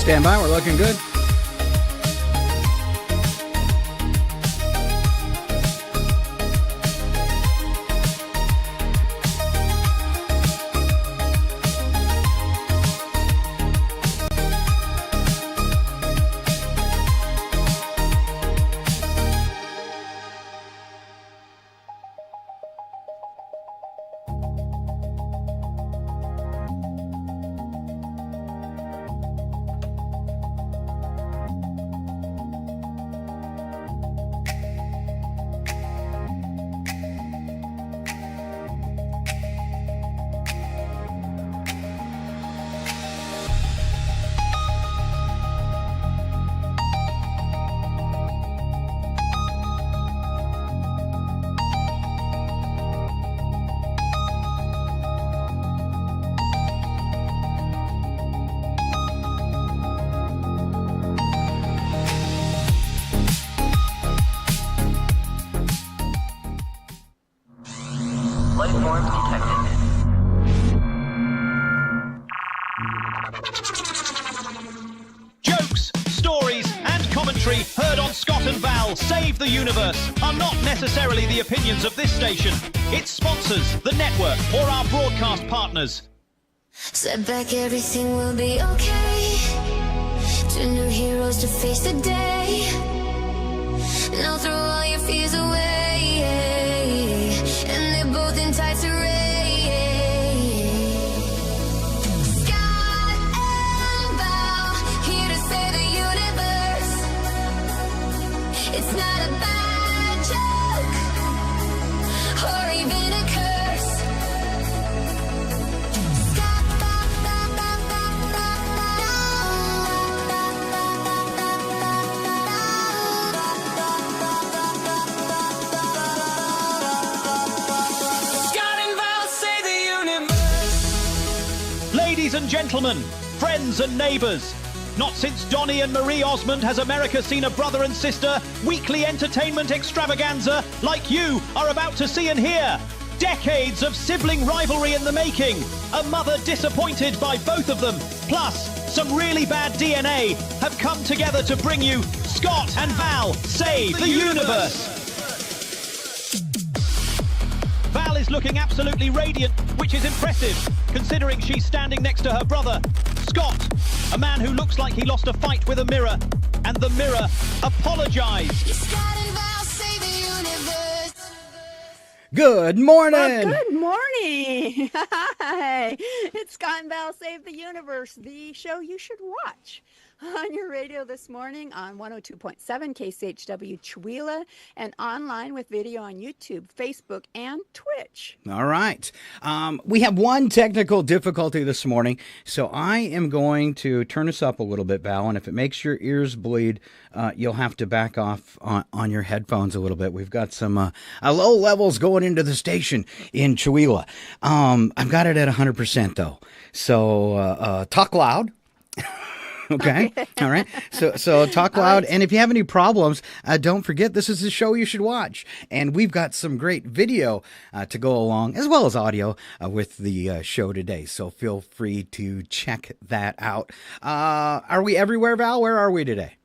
Stand by. We're looking good. Jokes, stories, and commentary heard on Scott and Val Save the Universe are not necessarily the opinions of this station, its sponsors, the network, or our broadcast partners. Step back, everything will be okay. Two new heroes to face the day. Now throw all your fears away. And they're both in tights array. Scott and Val, here to save the universe. It's not a bad joke, or even a curse. Ladies and gentlemen, friends and neighbours, not since Donny and Marie Osmond has America seen a brother and sister weekly entertainment extravaganza like you are about to see and hear. Decades of sibling rivalry in the making, a mother disappointed by both of them, plus some really bad DNA have come together to bring you Scott and Val Save the Universe. Val is looking absolutely radiant, which is impressive, considering she's standing next to her brother, Scott, a man who looks like he lost a fight with a mirror, and the mirror apologised. Good morning. Good morning. Hi. It's Scott and Val Save the Universe, the show you should watch on your radio this morning on 102.7 KCHW Chihuahua and online with video on YouTube, Facebook, and Twitch. All right. We have one technical difficulty this morning, so I am going to turn us up a little bit, Val, and if it makes your ears bleed, you'll have to back off on your headphones a little bit. We've got some low levels going into the station in Chihuahua. I've got it at 100% though, so talk loud. Okay. All right. So talk loud. And if you have any problems, don't forget this is the show you should watch. And we've got some great video to go along, as well as audio with the show today. So feel free to check that out. Are we everywhere, Val? Where are we today?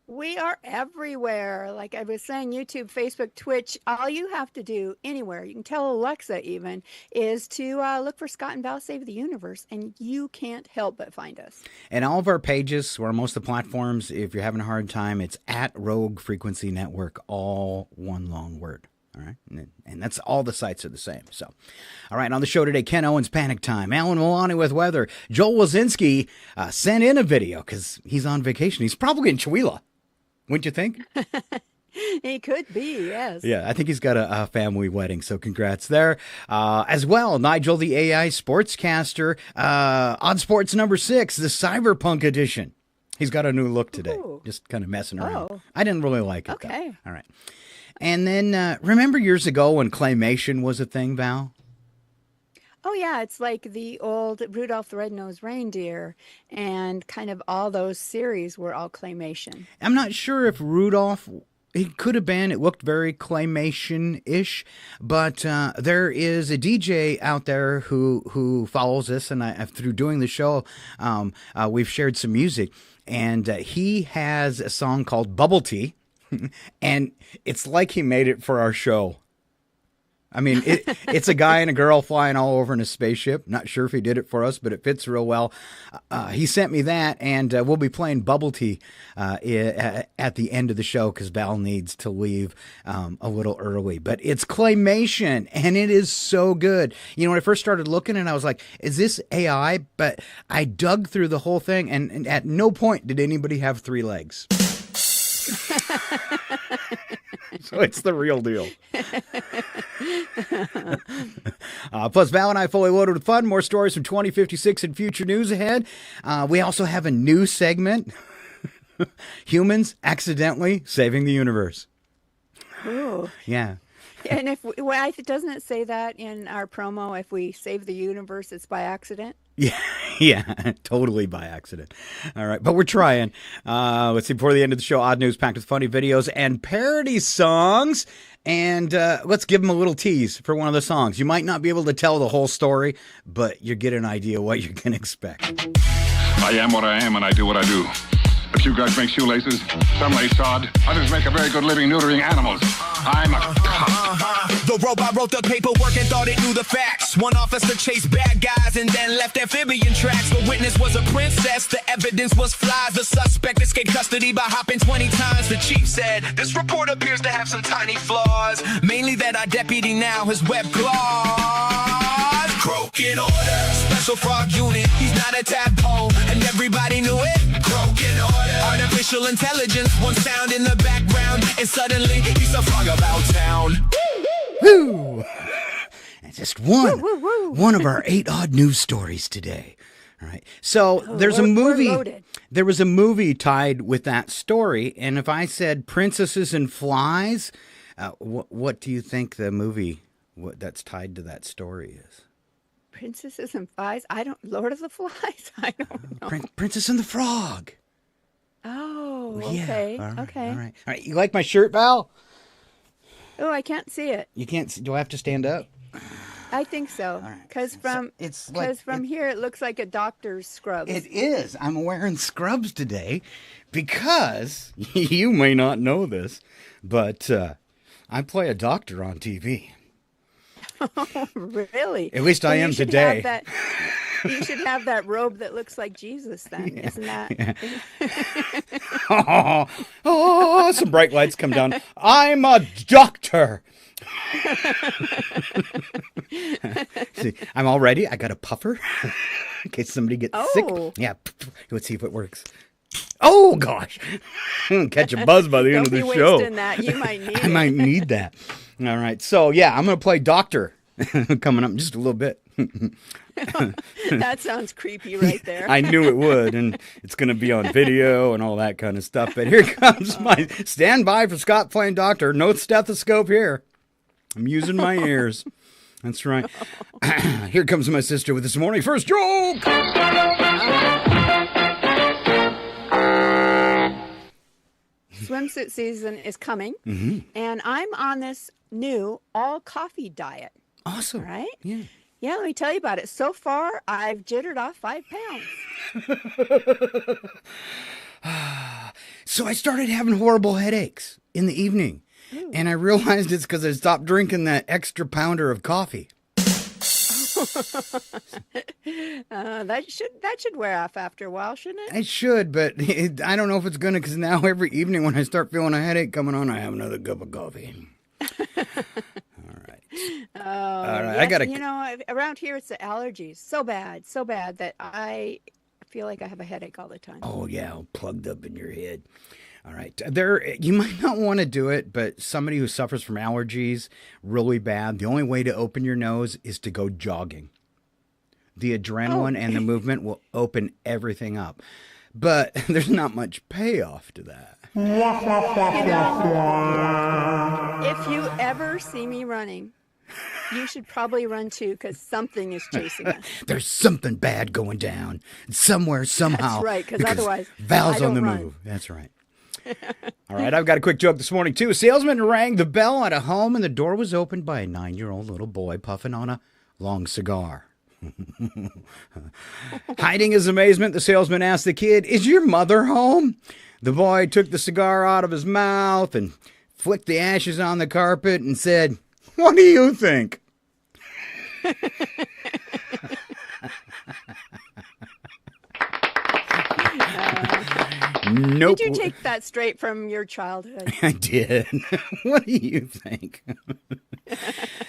We are everywhere. Like I was saying, YouTube, Facebook, Twitch, all you have to do anywhere, you can tell Alexa even, is to look for Scott and Val Save the Universe, and you can't help but find us. And all of our pages, or most of the platforms, if you're having a hard time, it's at Rogue Frequency Network, all one long word. All right. And that's all the sites are the same. So, all right. On the show today, Ken Owens, Panic Time. Alan Melani with weather. Joel Wulczynski sent in a video because he's on vacation. He's probably in Chihuahua. Wouldn't you think? He could be, yes. Yeah, I think he's got a family wedding, so congrats there. As well, Nigel, the AI Sportscaster, on Sports number 6, the Cyberpunk edition. He's got a new look today, just kind of messing around. Oh. I didn't really like it, Okay. though. All right. And then, remember years ago when Claymation was a thing, Val? Oh, yeah, it's like the old Rudolph the Red-Nosed Reindeer, and kind of all those series were all claymation. I'm not sure if Rudolph It could have been. It looked very Claymation-ish, but there is a DJ out there who follows us, and through doing the show, we've shared some music, and he has a song called Bubble Tea, and it's like he made it for our show. I mean, it's a guy and a girl flying all over in a spaceship. Not sure if he did it for us, but it fits real well. He sent me that, and we'll be playing Bubble Tea at the end of the show because Val needs to leave a little early. But it's Claymation, and it is so good. You know, when I first started looking, and I was like, is this AI? But I dug through the whole thing, and at no point did anybody have 3 legs. So it's the real deal. Plus, Val and I fully loaded with fun. More stories from 2056 and future news ahead. We also have a new segment. Humans accidentally saving the universe. Ooh. Yeah. And doesn't it say that in our promo? If we save the universe, it's by accident. Yeah, totally by accident. All right, but we're trying. Let's see, before the end of the show, odd news packed with funny videos and parody songs. And let's give them a little tease for one of the songs. You might not be able to tell the whole story, but you get an idea what you can expect. I am what I am, and I do what I do. A few guys make shoelaces, some lay sod, others make a very good living neutering animals. I'm a cop. The robot wrote the paperwork and thought it knew the facts. One officer chased bad guys and then left amphibian tracks. The witness was a princess, the evidence was flies. The suspect escaped custody by hopping 20 times. The chief said, this report appears to have some tiny flaws. Mainly that our deputy now has web claws. Croaking order, special frog unit, he's not a tadpole, and everybody knew it. Croaking order, artificial intelligence, one sound in the background, and suddenly he's a frog about town. Woo! Just one of our 8 odd news stories today. All right. So there's a movie. There was a movie tied with that story, and if I said Princesses and Flies, what do you think the movie that's tied to that story is? Princesses and Flies? Lord of the Flies? I don't know. Princess and the Frog. Oh, Yeah. okay. All right, Okay. All right. You like my shirt, Val? Oh, I can't see it. You can't see. Do I have to stand up? I think so. Because from here it looks like a doctor's scrubs. It is. I'm wearing scrubs today because you may not know this, but I play a doctor on TV. Oh, really? At least I am today. You should have that robe that looks like Jesus then, isn't that? Oh, some bright lights come down. I'm a doctor. See, I'm all ready. I got a puffer in case somebody gets sick. Yeah, let's see if it works. Oh, gosh. Catch a buzz by the end of the show. Don't be wasting that. You might need it. I might need that. All right. So, yeah, I'm going to play doctor coming up in just a little bit. That sounds creepy right there. I knew it would, and it's going to be on video and all that kind of stuff. But here comes my stand by for Scott playing doctor. No stethoscope here. I'm using my ears. That's right. Here comes my sister with this morning first joke. Swimsuit season is coming, and I'm on this new all coffee diet. Awesome. Right? Yeah. Yeah, let me tell you about it. So far, I've jittered off 5 pounds. So I started having horrible headaches in the evening. Ooh. And I realized it's because I stopped drinking that extra pounder of coffee. That should wear off after a while, shouldn't it? It should, but I don't know if it's going to, because now every evening when I start feeling a headache coming on, I have another cup of coffee. All right. Yes, I gotta. Around here it's the allergies. So bad that I feel like I have a headache all the time. Oh yeah, all plugged up in your head. All right. You might not want to do it, but somebody who suffers from allergies really bad, the only way to open your nose is to go jogging. The adrenaline and the movement will open everything up. But there's not much payoff to that. If you ever see me running, you should probably run too, because something is chasing us. There's something bad going down somewhere, somehow. That's right, because otherwise Val's I on the don't run. move. That's right. All right, I've got a quick joke this morning, too. A salesman rang the bell at a home, and the door was opened by a 9-year-old little boy puffing on a long cigar. Hiding his amazement, the salesman asked the kid, "Is your mother home?" The boy took the cigar out of his mouth and flicked the ashes on the carpet and said, "What do you think?" Nope. Did you take that straight from your childhood? I did. What do you think?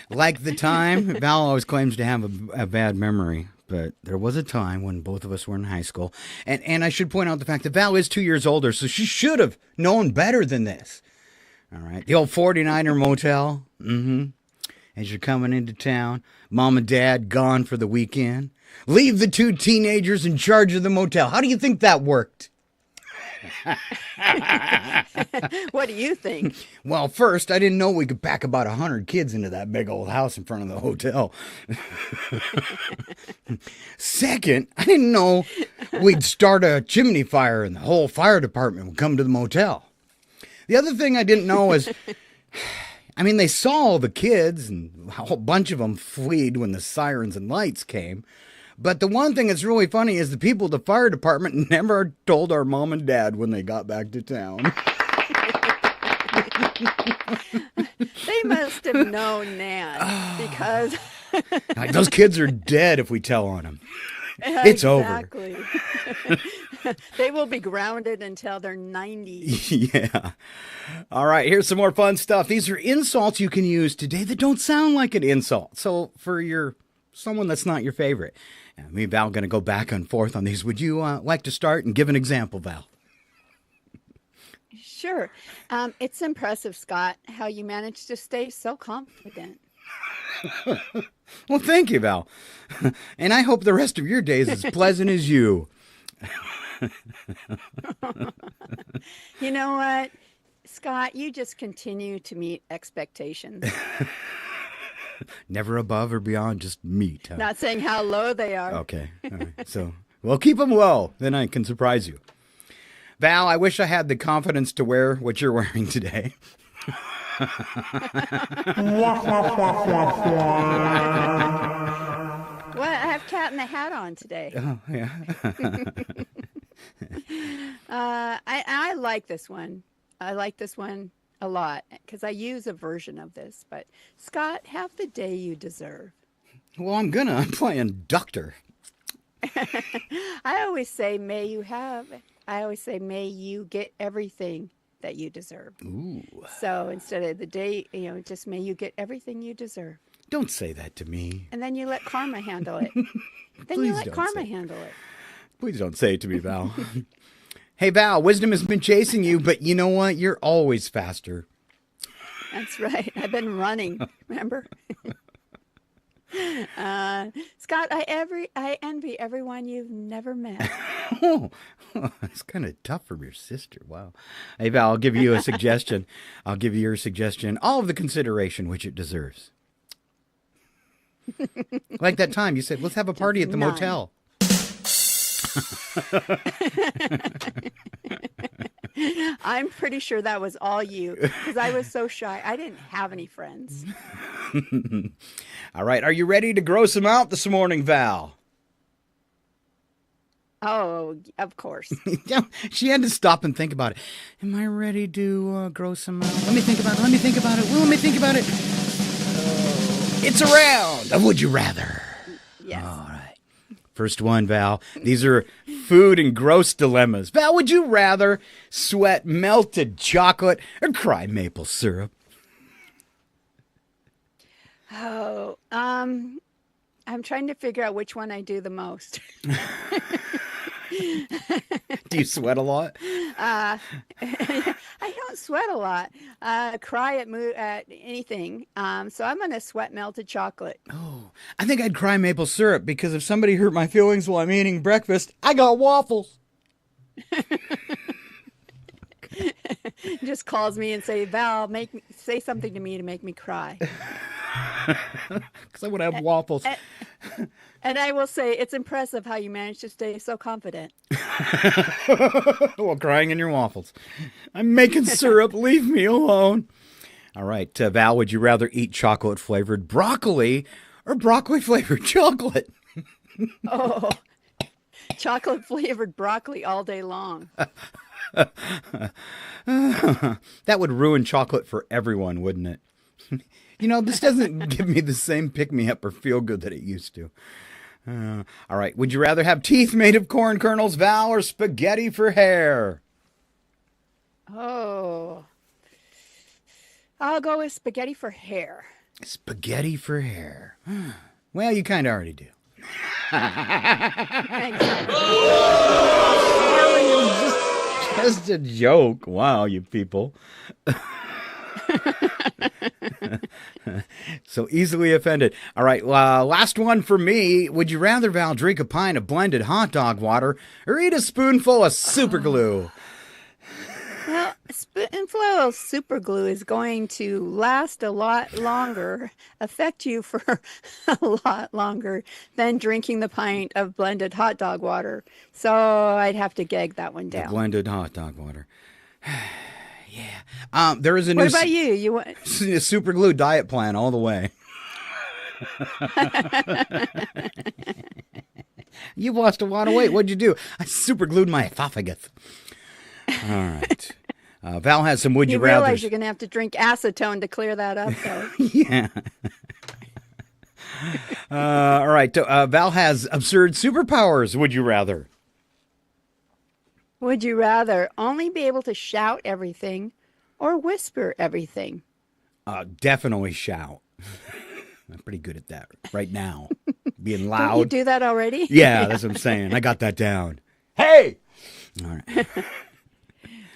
Like the time, Val always claims to have a bad memory, but there was a time when both of us were in high school. And I should point out the fact that Val is 2 years older, so she should have known better than this. All right. The old 49er motel. As you're coming into town, mom and dad gone for the weekend. Leave the 2 teenagers in charge of the motel. How do you think that worked? What do you think? Well, first, I didn't know we could pack about 100 kids into that big old house in front of the hotel. Second, I didn't know we'd start a chimney fire and the whole fire department would come to the motel. The other thing I didn't know is, they saw all the kids and a whole bunch of them fled when the sirens and lights came. But the one thing that's really funny is the people at the fire department never told our mom and dad when they got back to town. They must have known that because Like, those kids are dead if we tell on them. It's exactly. Over. They will be grounded until they're 90. Yeah. All right, here's some more fun stuff. These are insults you can use today that don't sound like an insult. So for someone that's not your favorite, me and Val are going to go back and forth on these. Would you like to start and give an example, Val? Sure. It's impressive, Scott, how you managed to stay so confident. Well, thank you, Val. And I hope the rest of your day is as pleasant as you. You know what, Scott, you just continue to meet expectations. Never above or beyond, just meet. Huh? Not saying how low they are. Okay. All right. So, well, keep them low. Then I can surprise you. Val, I wish I had the confidence to wear what you're wearing today. Well, I have Cat in the Hat on today. Oh, yeah. I like this one. I like this one a lot because I use a version of this. But Scott, have the day you deserve. Well, I'm playing doctor. I always say, may you have. I always say, may you get everything that you deserve. Ooh. So instead of the day, just may you get everything you deserve. Don't say that to me. And then you let karma handle it. Then Please you let don't karma say. handle it. Please don't say it to me, Val. Hey, Val, wisdom has been chasing you, but you know what? You're always faster. That's right. I've been running, remember? Scott, I envy everyone you've never met. Oh, it's kind of tough from your sister. Wow. Hey, Val, I'll give you a suggestion. I'll give you your suggestion. All of the consideration which it deserves. Like that time you said, let's have a party at the None. motel. I'm pretty sure that was all you because I was so shy. I didn't have any friends. All right. Are you ready to gross them out this morning, Val? Oh, of course. She had to stop and think about it. Am I ready to gross them out? Let me think about it. Let me think about it. Well, let me think about it. It's a round of Would You Rather. Yes. All right. First one, Val. These are food and gross dilemmas. Val, would you rather sweat melted chocolate or cry maple syrup? Oh, I'm trying to figure out which one I do the most. Do you sweat a lot? I don't sweat a lot. Cry at anything. So I'm going to sweat melted chocolate. Oh, I think I'd cry maple syrup because if somebody hurt my feelings while I'm eating breakfast, I got waffles. Just calls me and say, Val, say something to me to make me cry. Because I would have waffles. And I will say, it's impressive how you manage to stay so confident. While crying in your waffles. I'm making syrup. Leave me alone. All right, Val, would you rather eat chocolate-flavored broccoli or broccoli-flavored chocolate? Oh, chocolate-flavored broccoli all day long. That would ruin chocolate for everyone, wouldn't it? This doesn't give me the same pick-me-up or feel-good that it used to. All right, would you rather have teeth made of corn kernels, Val, or spaghetti for hair? Oh, I'll go with spaghetti for hair. Spaghetti for hair. Well, you kind of already do. Thanks. Just a joke. Wow, you people. So easily offended. All right, last one for me. Would you rather, Val, drink a pint of blended hot dog water or eat a spoonful of super glue? Well, a spoonful of super glue is going to last a lot longer, affect you for a lot longer than drinking the pint of blended hot dog water. So I'd have to gag that one down. The blended hot dog water. Yeah. There is a new. What about you? You want super glue diet plan all the way. You've lost a lot of weight. What'd you do? I super glued my esophagus. All right. Val has some would you rather. You realize you're going to have to drink acetone to clear that up, though. Yeah. All right. Val has absurd superpowers. Would you rather? Would you rather only be able to shout everything or whisper everything? Definitely shout. I'm pretty good at that right now. Being loud. Don't you do that already? Yeah, that's what I'm saying. I got that down. Hey! All right.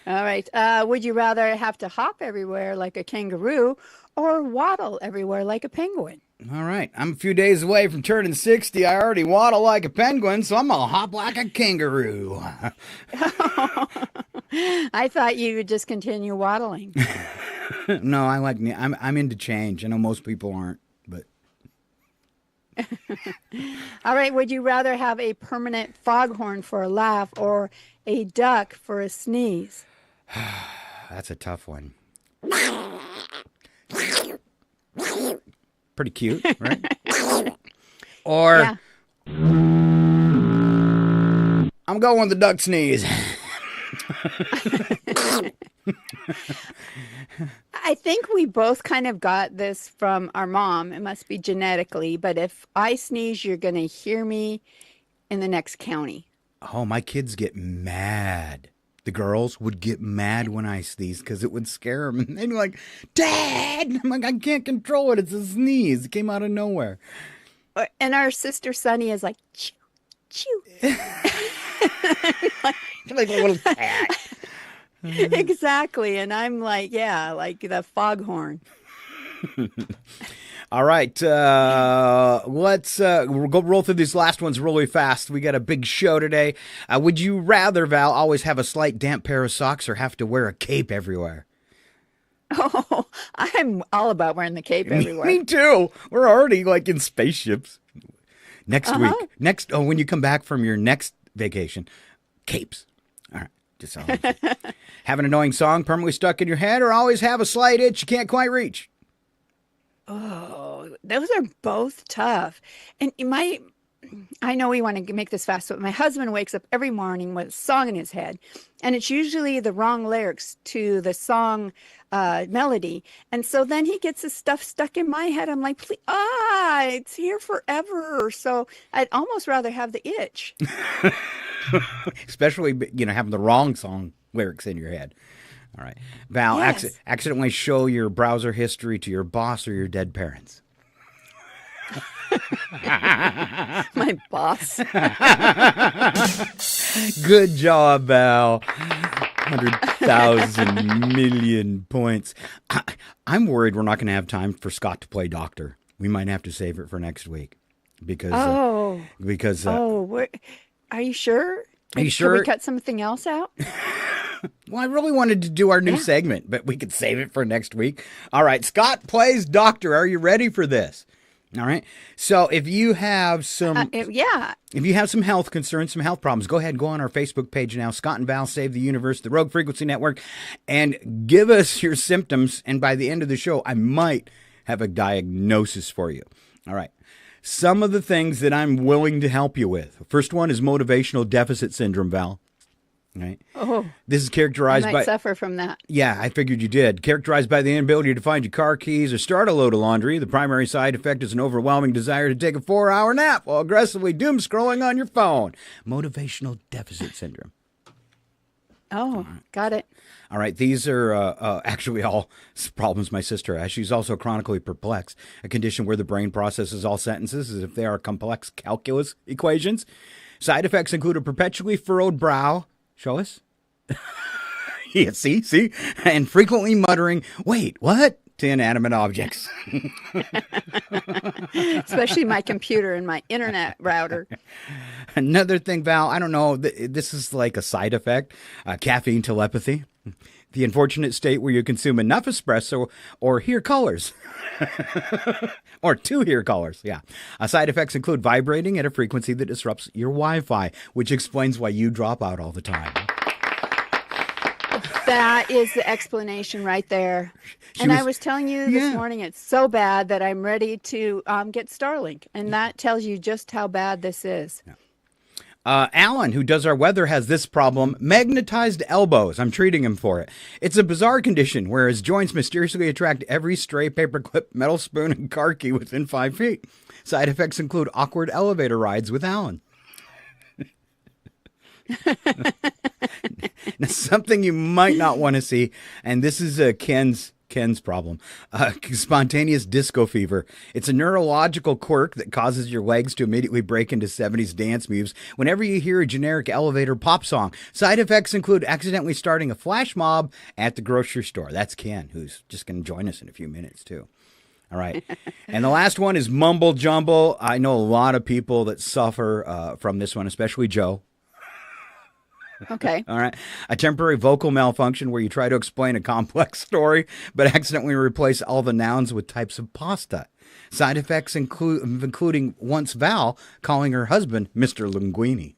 All right. Would you rather have to hop everywhere like a kangaroo or waddle everywhere like a penguin? All right. I'm a few days away from turning 60. I already waddle like a penguin, so I'm going to hop like a kangaroo. I thought you would just continue waddling. No, I'm into change. I know most people aren't, but. All right. Would you rather have a permanent foghorn for a laugh or a duck for a sneeze? That's a tough one. Pretty cute, right? Or Yeah. I'm going with the duck sneeze. I think we both kind of got this from our mom. It must be genetically, but if I sneeze, you're going to hear me in the next county. Oh, my kids get mad. The girls would get mad when I sneeze because it would scare them. And they'd be like, Dad! I'm like, I can't control it. It's a sneeze. It came out of nowhere. And our sister Sunny is like, chew, chew. Like a little cat. Exactly. And I'm like, yeah, like the foghorn. All right, let's we'll go roll through these last ones really fast. We got a big show today. Would you rather, Val, always have a slight damp pair of socks or have to wear a cape everywhere? Oh, I'm all about wearing the cape everywhere. Me too. We're already like in spaceships. Next week, when you come back from your next vacation, capes. All right, just all have an annoying song permanently stuck in your head, or always have a slight itch you can't quite reach. Oh, those are both tough. And I know we want to make this fast, but my husband wakes up every morning with a song in his head, and it's usually the wrong lyrics to the song melody. And so then he gets his stuff stuck in my head. I'm like, please, it's here forever. So I'd almost rather have the itch. Especially, having the wrong song lyrics in your head. All right. Val, Yes. accidentally show your browser history to your boss or your dead parents. My boss. Good job, Val. 100,000 million points. I'm worried we're not going to have time for Scott to play doctor. We might have to save it for next week because Are you sure? Are you Should we sure? cut something else out? Well, I really wanted to do our new segment, but we could save it for next week. All right, Scott Plays Doctor. Are you ready for this? All right. So if you have some if you have some health concerns, some health problems, go ahead and go on our Facebook page now, Scott and Val Save the Universe, the Rogue Frequency Network, and give us your symptoms. And by the end of the show, I might have a diagnosis for you. All right. Some of the things that I'm willing to help you with. First one is motivational deficit syndrome, Val. Right. Oh, this is characterized I might by suffer from that. Yeah, I figured you did. Characterized by the inability to find your car keys or start a load of laundry. The primary side effect is an overwhelming desire to take a 4-hour nap while aggressively doom scrolling on your phone. Motivational deficit syndrome. Oh, got it. All right, these are actually all problems my sister has. She's also chronically perplexed, a condition where the brain processes all sentences as if they are complex calculus equations. Side effects include a perpetually furrowed brow. Show us. Yeah, see? And frequently muttering, wait, what? To inanimate objects. Especially my computer and my internet router. Another thing, Val, I don't know, this is like a side effect, caffeine telepathy. The unfortunate state where you consume enough espresso or hear colors. Or to hear colors, yeah. Side effects include vibrating at a frequency that disrupts your Wi-Fi, which explains why you drop out all the time. That is the explanation right there. I was telling you this morning, it's so bad that I'm ready to get Starlink. And that tells you just how bad this is. Yeah. Alan, who does our weather, has this problem, magnetized elbows. I'm treating him for it. It's a bizarre condition where his joints mysteriously attract every stray paperclip, metal spoon, and car key within 5 feet. Side effects include awkward elevator rides with Alan. Now, something you might not want to see, and this is Ken's problem, spontaneous disco fever. It's a neurological quirk that causes your legs to immediately break into 70s dance moves whenever you hear a generic elevator pop song. Side effects include accidentally starting a flash mob at the grocery store. That's Ken, who's just going to join us in a few minutes, too. All right. And the last one is mumble jumble. I know a lot of people that suffer from this one, especially Joe. Okay. All right. A temporary vocal malfunction where you try to explain a complex story, but accidentally replace all the nouns with types of pasta. Side effects including once Val calling her husband Mr. Linguini.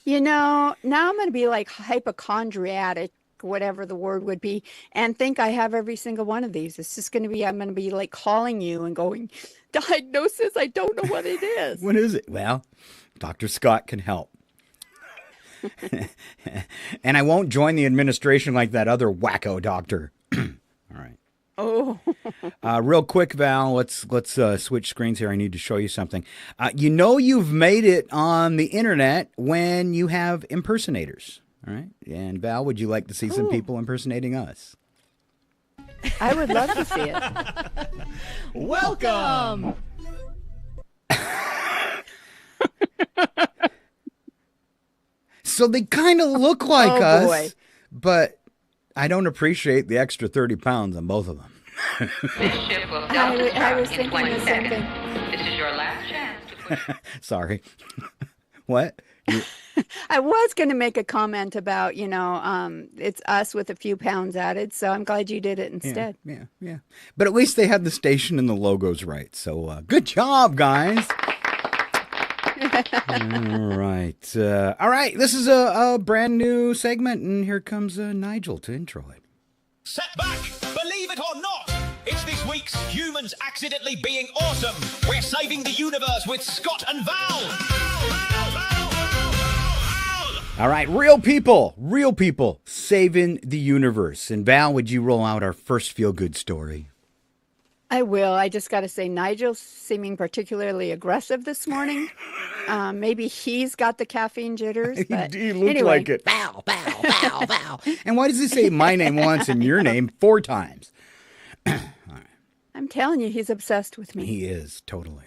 You know, now I'm going to be like hypochondriac, whatever the word would be, and think I have every single one of these. It's just going to be, I'm going to be like calling you and going, diagnosis, I don't know what it is. What is it? Well, Dr. Scott can help. And I won't join the administration like that other wacko doctor. All right. Oh. Real quick, Val, let's switch screens here. I need to show you something. You know you've made it on the internet when you have impersonators. All right. And Val, would you like to see some people impersonating us? I would love to see it. Welcome. So they kind of look like us, boy. but I don't appreciate the extra 30 pounds on both of them. This ship will I was self-destruct in thinking 20 the same seconds. thing. This is your last chance to put Sorry. What? I was going to make a comment about, it's us with a few pounds added, so I'm glad you did it instead. Yeah. But at least they had the station and the logos right. So good job, guys. All right. This is a brand new segment, and here comes Nigel to intro it. Set back, believe it or not. It's this week's Humans Accidentally Being Awesome. We're saving the universe with Scott and Val. All right, real people saving the universe. And Val, would you roll out our first feel-good story? I will. I just got to say, Nigel's seeming particularly aggressive this morning. Maybe he's got the caffeine jitters. But he looked anyway. like it. Val, Val, Val, Val. And why does he say my name once and your name 4 times? I'm telling you, he's obsessed with me. He is, totally.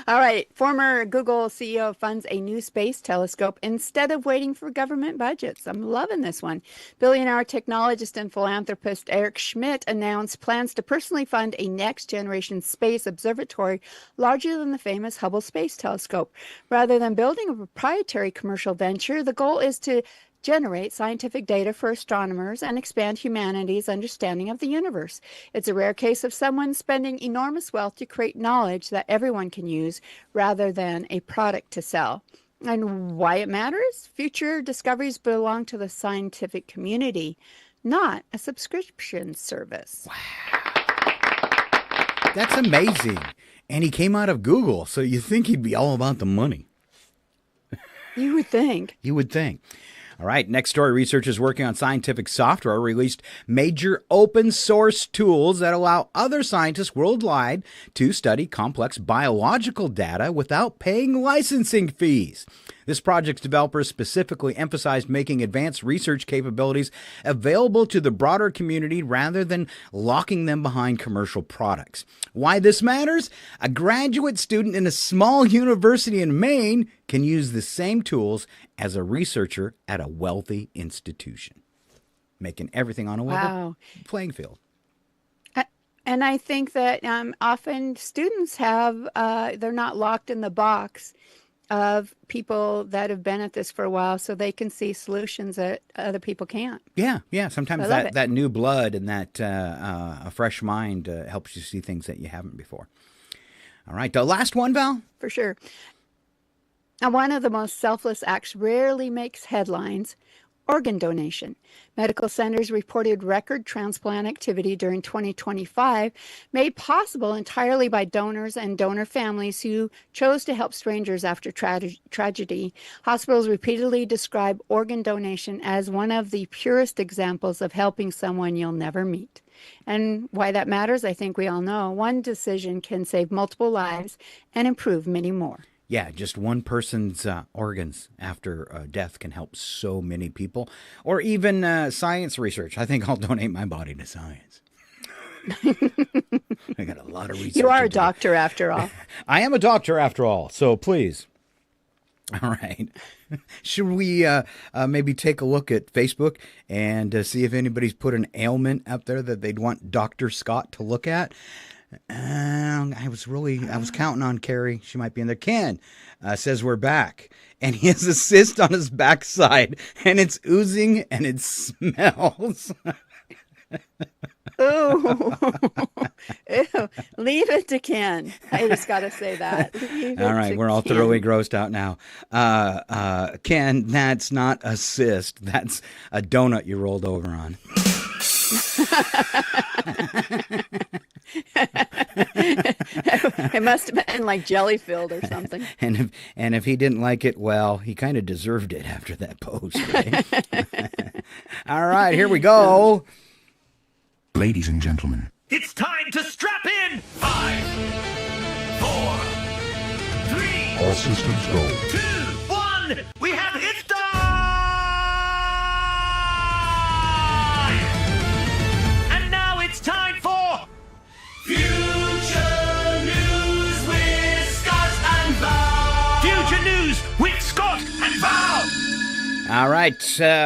All right. Former Google CEO funds a new space telescope instead of waiting for government budgets. I'm loving this one. Billionaire technologist and philanthropist Eric Schmidt announced plans to personally fund a next-generation space observatory larger than the famous Hubble Space Telescope. Rather than building a proprietary commercial venture, the goal is to generate scientific data for astronomers and expand humanity's understanding of the universe. It's a rare case of someone spending enormous wealth to create knowledge that everyone can use rather than a product to sell. And why it matters? Future discoveries belong to the scientific community, not a subscription service. That's amazing. And he came out of Google, so you think he'd be all about the money. You would think. You would think. All right, next story. Researchers working on scientific software released major open source tools that allow other scientists worldwide to study complex biological data without paying licensing fees. This project's developers specifically emphasized making advanced research capabilities available to the broader community rather than locking them behind commercial products. Why this matters? A graduate student in a small university in Maine can use the same tools as a researcher at a wealthy institution, making everything on a level playing field. And I think that often students have, they're not locked in the box of people that have been at this for a while, so they can see solutions that other people can't. Yeah. Sometimes that new blood and that a fresh mind helps you see things that you haven't before. All right, the last one, Val? For sure. Now, one of the most selfless acts rarely makes headlines: organ donation. Medical centers reported record transplant activity during 2025, made possible entirely by donors and donor families who chose to help strangers after tragedy. Hospitals repeatedly describe organ donation as one of the purest examples of helping someone you'll never meet. And why that matters, I think we all know. One decision can save multiple lives and improve many more. Yeah, just one person's organs after death can help so many people. Or even science research. I think I'll donate my body to science. I got a lot of research. You are a doctor after all. I am a doctor after all, so please. All right. Should we maybe take a look at Facebook and see if anybody's put an ailment up there that they'd want Dr. Scott to look at? I was counting on Carrie. She might be in there. Ken says we're back, and he has a cyst on his backside, and it's oozing, and it smells. Ooh. Ew. Leave it to Ken. I just got to say that. All right, we're all thoroughly grossed out now. Ken, that's not a cyst. That's a donut you rolled over on. It must have been like jelly filled or something. And if he didn't like it, well, he kind of deserved it after that post. Right? All right, here we go. Ladies and gentlemen, It's time to strap in! 5, 4, 3, all systems go. 2, 1! We have it done! And now it's time for Future News with Scott and Val! Future News with Scott and Val! All right,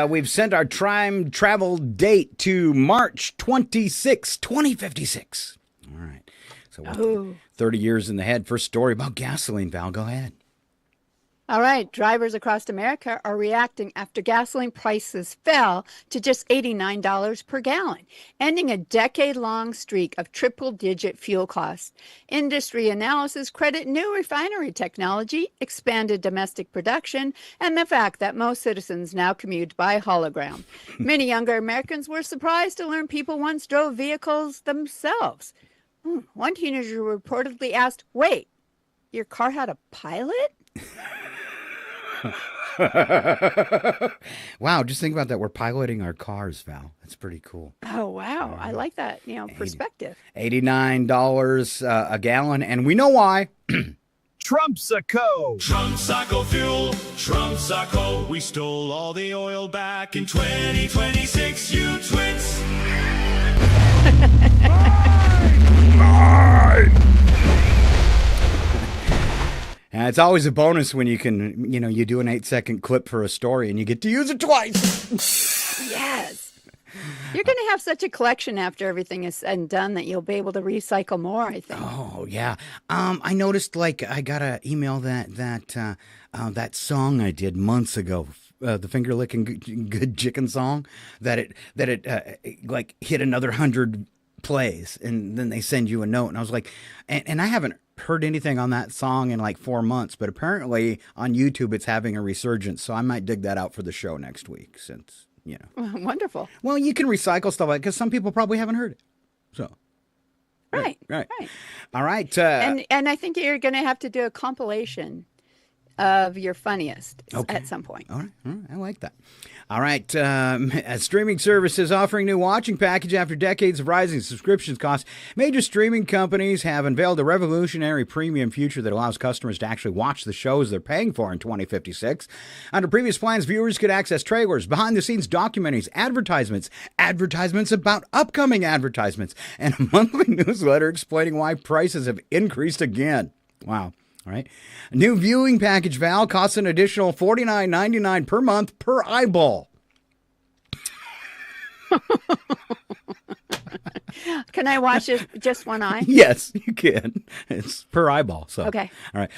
we've sent our time travel date to March 26, 2056. All right, so we're 30 years in the head. First story about gasoline, Val, go ahead. All right, drivers across America are reacting after gasoline prices fell to just $89 per gallon, ending a decade-long streak of triple-digit fuel costs. Industry analysis credit new refinery technology, expanded domestic production, and the fact that most citizens now commute by hologram. Many younger Americans were surprised to learn people once drove vehicles themselves. One teenager reportedly asked, "Wait, your car had a pilot?" Wow, just think about that. We're piloting our cars, Val. That's pretty cool. Oh, wow. I like that, perspective. $89 a gallon, and we know why. Trumpsico! Trumpsico fuel, Trumpsico. We stole all the oil back in 2026, you twits. it's always a bonus when you can, you do an 8-second clip for a story and you get to use it twice. Yes. You're going to have such a collection after everything is said and done that you'll be able to recycle more, I think. Oh, yeah. I noticed, I got an email that song I did months ago, the finger licking good chicken song, that it hit another 100 plays, and then they send you a note, and I was like, and I haven't heard anything on that song in 4 months, but apparently on YouTube it's having a resurgence, so I might dig that out for the show next week, since Wonderful. Well, you can recycle stuff like, because some people probably haven't heard it, so. Right. All right. And I think you're going to have to do a compilation of your funniest at some point. All right. I like that. All right. A streaming service is offering new watching package after decades of rising subscriptions costs. Major streaming companies have unveiled a revolutionary premium future that allows customers to actually watch the shows they're paying for in 2056. Under previous plans, viewers could access trailers, behind-the-scenes documentaries, advertisements about upcoming advertisements, and a monthly newsletter explaining why prices have increased again. Wow. All right. A new viewing package, Val, costs an additional $49.99 per month per eyeball. Can I watch it just one eye? Yes, you can. It's per eyeball. So okay. All right.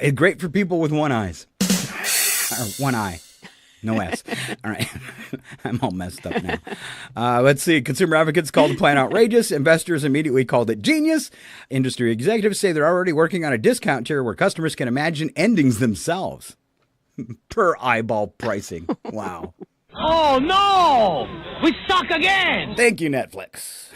It's great for people with one eye. No S. All right. I'm all messed up now. Let's see. Consumer advocates called the plan outrageous. Investors immediately called it genius. Industry executives say they're already working on a discount tier where customers can imagine endings themselves. Per eyeball pricing. Wow. Oh, no! We suck again! Thank you, Netflix.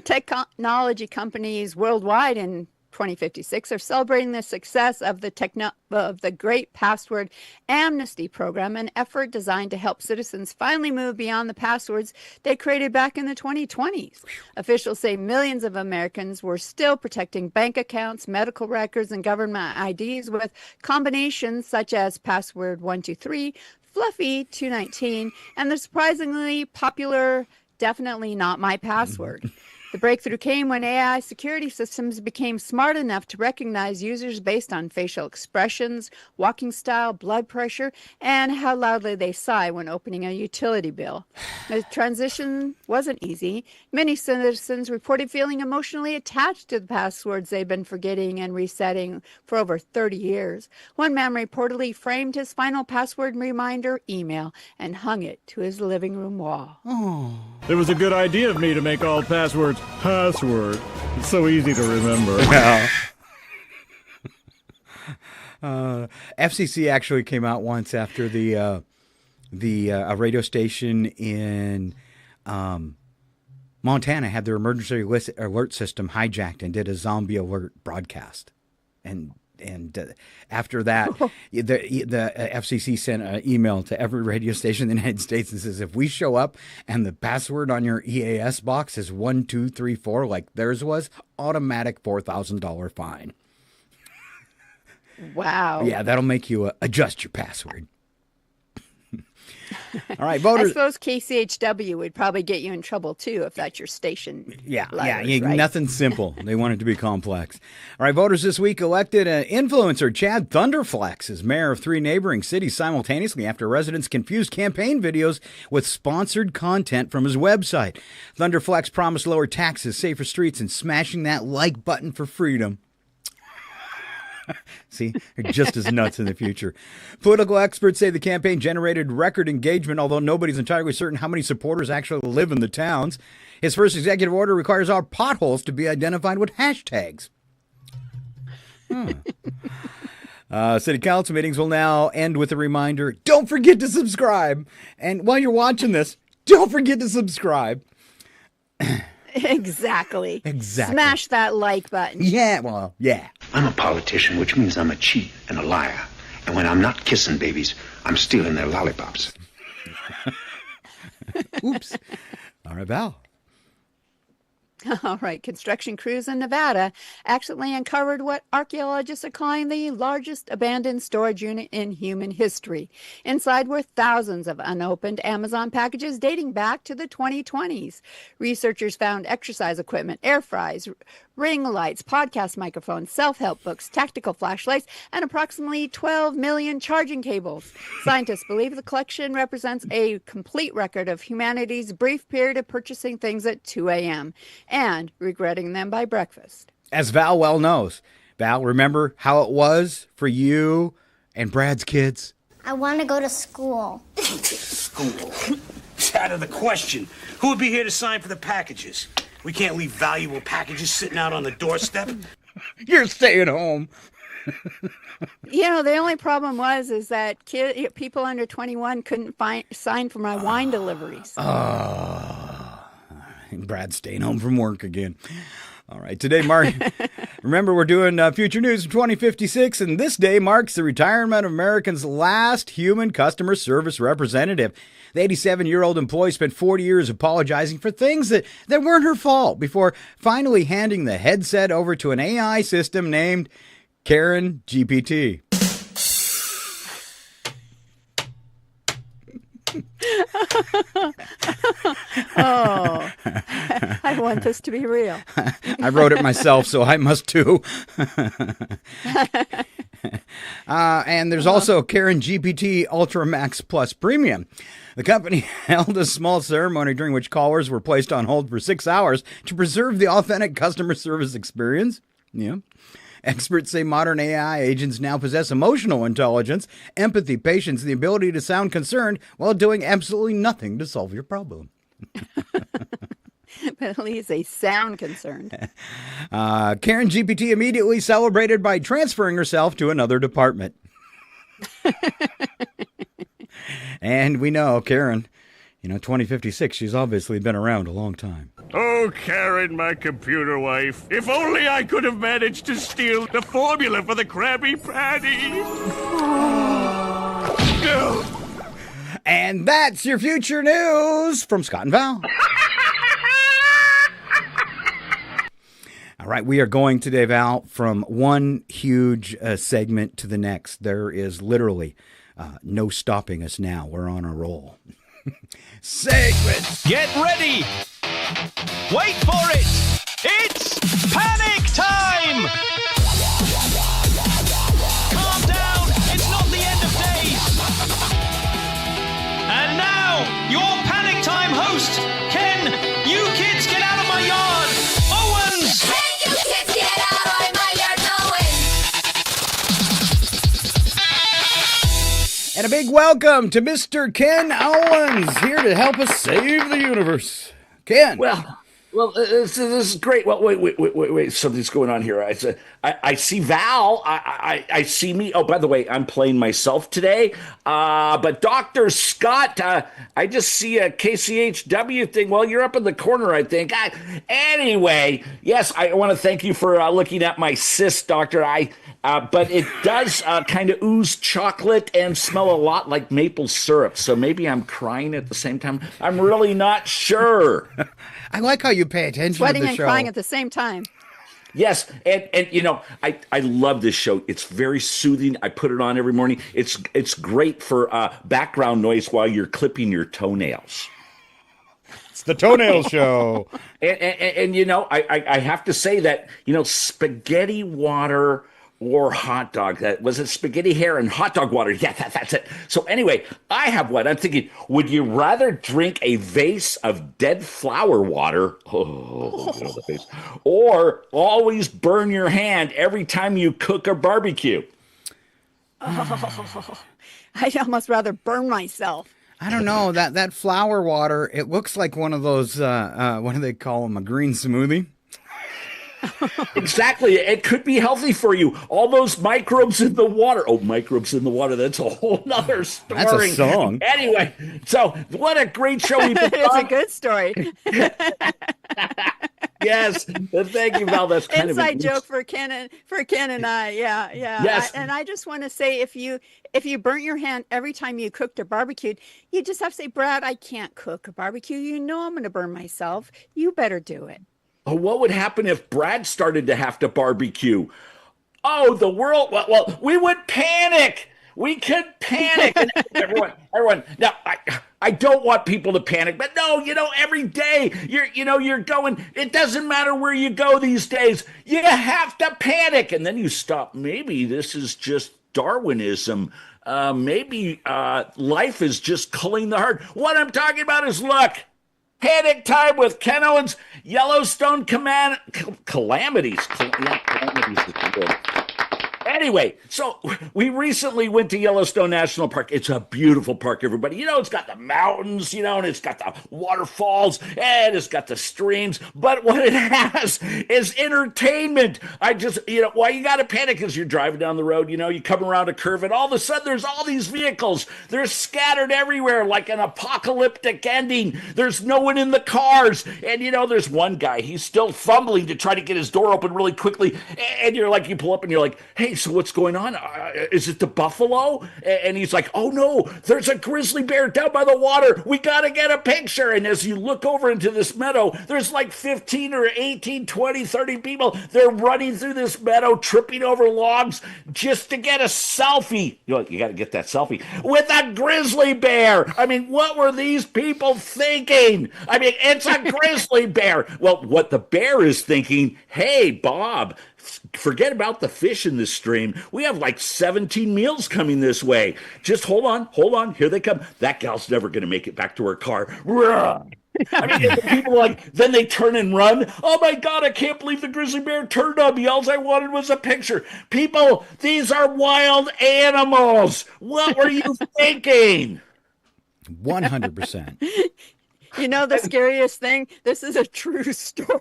Technology companies worldwide in 2056 are celebrating the success of the Great Password Amnesty Program, an effort designed to help citizens finally move beyond the passwords they created back in the 2020s. Officials say millions of Americans were still protecting bank accounts, medical records, and government IDs with combinations such as password 123, Fluffy 219, and the surprisingly popular Definitely Not My Password. The breakthrough came when AI security systems became smart enough to recognize users based on facial expressions, walking style, blood pressure, and how loudly they sigh when opening a utility bill. The transition wasn't easy. Many citizens reported feeling emotionally attached to the passwords they'd been forgetting and resetting for over 30 years. One man reportedly framed his final password reminder email and hung it to his living room wall. Oh. It was a good idea of me to make all passwords password. It's so easy to remember. FCC actually came out once after a radio station in Montana had their emergency alert system hijacked and did a zombie alert broadcast. And after that, the FCC sent an email to every radio station in the United States and says, if we show up and the password on your EAS box is 1234 like theirs was, automatic $4,000 fine. Wow. Yeah, that'll make you adjust your password. All right, voters. I suppose KCHW would probably get you in trouble, too, if that's your station. Letters, right? Nothing simple. They want it to be complex. All right, voters this week elected influencer Chad Thunderflex as mayor of 3 neighboring cities simultaneously after residents confused campaign videos with sponsored content from his website. Thunderflex promised lower taxes, safer streets, and smashing that like button for freedom. See, they're just as nuts in the future. Political experts say the campaign generated record engagement, although nobody's entirely certain how many supporters actually live in the towns. His first executive order requires all potholes to be identified with hashtags. City council meetings will now end with a reminder, don't forget to subscribe. And while you're watching this, don't forget to subscribe. Exactly. Exactly. Smash that like button. Yeah, well, yeah. I'm a politician, which means I'm a cheat and a liar. And when I'm not kissing babies, I'm stealing their lollipops. Oops. All right, Val. All right. Construction crews in Nevada accidentally uncovered what archaeologists are calling the largest abandoned storage unit in human history. Inside were thousands of unopened Amazon packages dating back to the 2020s. Researchers found exercise equipment, air fryers, ring lights, podcast microphones, self-help books, tactical flashlights, and approximately 12 million charging cables. Scientists believe the collection represents a complete record of humanity's brief period of purchasing things at 2 a.m. and regretting them by breakfast. As Val well knows. Val, remember how it was for you and Brad's kids? I want to go to school. School? It's out of the question. Who would be here to sign for the packages? We can't leave valuable packages sitting out on the doorstep. You're staying home. The only problem is that people under 21 couldn't sign for my wine deliveries. Brad's staying home from work again. All right, today, Mark, remember we're doing Future News of 2056, and this day marks the retirement of America's last human customer service representative. The 87-year-old employee spent 40 years apologizing for things that weren't her fault before finally handing the headset over to an AI system named Karen GPT. Oh, I want this to be real. I wrote it myself, so I must too. And there's also Karen GPT Ultra Max Plus Premium. The company held a small ceremony during which callers were placed on hold for 6 hours to preserve the authentic customer service experience. Yeah. Experts say modern AI agents now possess emotional intelligence, empathy, patience, and the ability to sound concerned while doing absolutely nothing to solve your problem. But at least they sound concerned. Karen GPT immediately celebrated by transferring herself to another department. And we know Karen, 2056, she's obviously been around a long time. Oh, Karen, my computer wife. If only I could have managed to steal the formula for the Krabby Patty. And that's your future news from Scott and Val. All right, we are going today, Val, from one huge segment to the next. There is literally no stopping us now. We're on a roll. Segments. Get ready. Wait for it. It's panic time. Calm down. It's not the end of days. And now, your panic time host, Ken. You kids get out of my yard. Owens. Hey, you kids, get out of my yard, Owens! And a big welcome to Mr. Ken Owens, here to help us save the universe. Ken. Well, this is great. Well, wait. Something's going on here. I see Val. I see me. Oh, by the way, I'm playing myself today. But Dr. Scott, I just see a KCHW thing. Well, you're up in the corner, I think. Anyway, yes, I want to thank you for looking at my cyst, Doctor. But it does kind of ooze chocolate and smell a lot like maple syrup. So maybe I'm crying at the same time. I'm really not sure. I like how you pay attention Sweating to the and show. crying at the same time. Yes, and I love this show. It's very soothing. I put it on every morning. It's great for background noise while you're clipping your toenails. It's the Toenail Show. And I have to say that, spaghetti water or hot dog. Was it spaghetti hair and hot dog water? Yeah, that's it. So anyway, I have one. I'm thinking, would you rather drink a vase of dead flower water, or always burn your hand every time you cook or barbecue? I'd almost rather burn myself. I don't know. That flower water, it looks like one of those, what do they call them, a green smoothie? Exactly. It could be healthy for you. All those microbes in the water. Oh, microbes in the water. That's a whole nother story. That's a song. Anyway, so what a great show we've been It's a good story. Yes. Thank you, Val. That's kind Inside of joke for Ken and I. Yeah. Yes. And I just want to say, if you burnt your hand every time you cooked or barbecued, you just have to say, Brad, I can't cook or barbecue. I'm going to burn myself. You better do it. Oh, what would happen if Brad started to have to barbecue? Oh, the world. Well, we would panic. We could panic. And everyone. Now, I don't want people to panic, but no, every day you're going. It doesn't matter where you go these days. You have to panic, and then you stop. Maybe this is just Darwinism. Maybe life is just culling the herd. What I'm talking about is luck. Panic time with Ken Owens. Yellowstone calamities. Calamities is good. Anyway, so we recently went to Yellowstone National Park. It's a beautiful park, everybody. It's got the mountains, and it's got the waterfalls, and it's got the streams. But what it has is entertainment. Why you got to panic is you're driving down the road, you come around a curve, and all of a sudden there's all these vehicles. They're scattered everywhere like an apocalyptic ending. There's no one in the cars. And, there's one guy. He's still fumbling to try to get his door open really quickly. And you pull up and you're like, hey, so what's going on? Is it the buffalo? And he's like, oh no, there's a grizzly bear down by the water. We got to get a picture. And as you look over into this meadow, there's like 15 or 18, 20, 30 people. They're running through this meadow, tripping over logs just to get a selfie. You got to get that selfie with a grizzly bear. I mean, what were these people thinking? I mean, it's a grizzly bear. Well, what the bear is thinking, hey, Bob, forget about the fish in this stream. We have like 17 meals coming this way. Just hold on. Here they come. That gal's never going to make it back to her car. I mean, the people then they turn and run. Oh my God, I can't believe the grizzly bear turned on me. All I wanted was a picture. People, these are wild animals. What were you thinking? 100%. The scariest thing, this is a true story.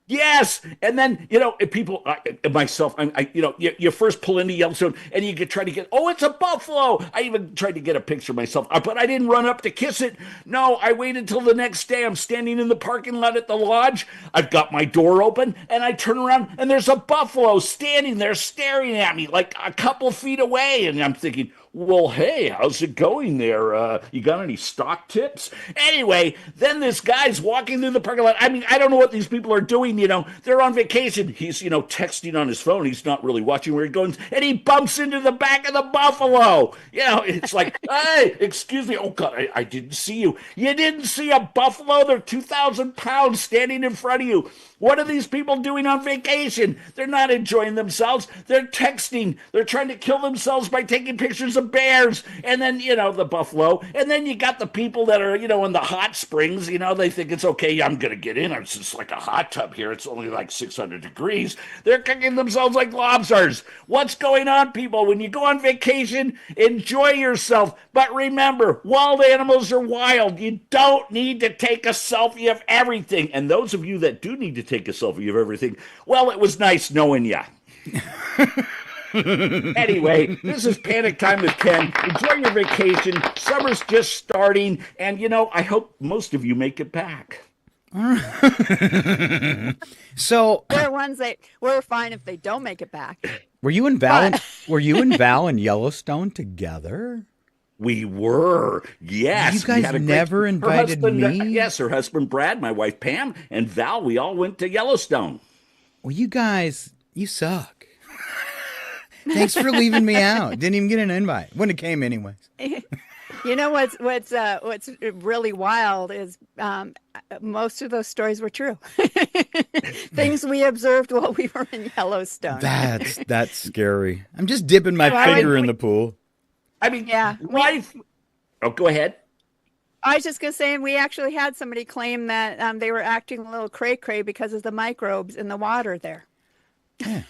Yes, and then people, myself, you first pull into Yellowstone and you try to get, oh, it's a buffalo. I even tried to get a picture myself, but I didn't run up to kiss it. No, I waited till the next day. I'm standing in the parking lot at the lodge. I've got my door open and I turn around and there's a buffalo standing there staring at me like a couple feet away, and I'm thinking, well, hey, how's it going there? You got any stock tips? Anyway, then this guy's walking through the parking lot. I mean, I don't know what these people are doing. They're on vacation. He's, texting on his phone. He's not really watching where he's going. And he bumps into the back of the buffalo. It's like, hey, excuse me. Oh, God, I didn't see you. You didn't see a buffalo? They're 2,000 pounds standing in front of you. What are these people doing on vacation? They're not enjoying themselves. They're texting. They're trying to kill themselves by taking pictures of bears. And then, the buffalo. And then you got the people that are, in the hot springs. They think it's okay. I'm going to get in. It's just like a hot tub here. It's only like 600 degrees. They're cooking themselves like lobsters. What's going on, people? When you go on vacation, enjoy yourself. But remember, wild animals are wild. You don't need to take a selfie of everything. And those of you that do need to take a selfie of everything, well, it was nice knowing ya. Anyway, this is Panic Time with Ken. Enjoy your vacation. Summer's just starting, and I hope most of you make it back. So there are ones that we're fine if they don't make it back. Were you and Val? Were you and Val in Yellowstone together? We were, yes. You guys never invited me? Yes, her husband Brad, my wife Pam, and Val, we all went to Yellowstone. Well, you guys, you suck. Thanks for leaving me out. Didn't even get an invite. Wouldn't have came anyways. What's really wild is most of those stories were true. Things we observed while we were in Yellowstone. That's scary. I'm just dipping my finger in the pool. I mean, yeah. Life. Oh, go ahead. I was just going to say, and we actually had somebody claim that they were acting a little cray-cray because of the microbes in the water there. Yeah.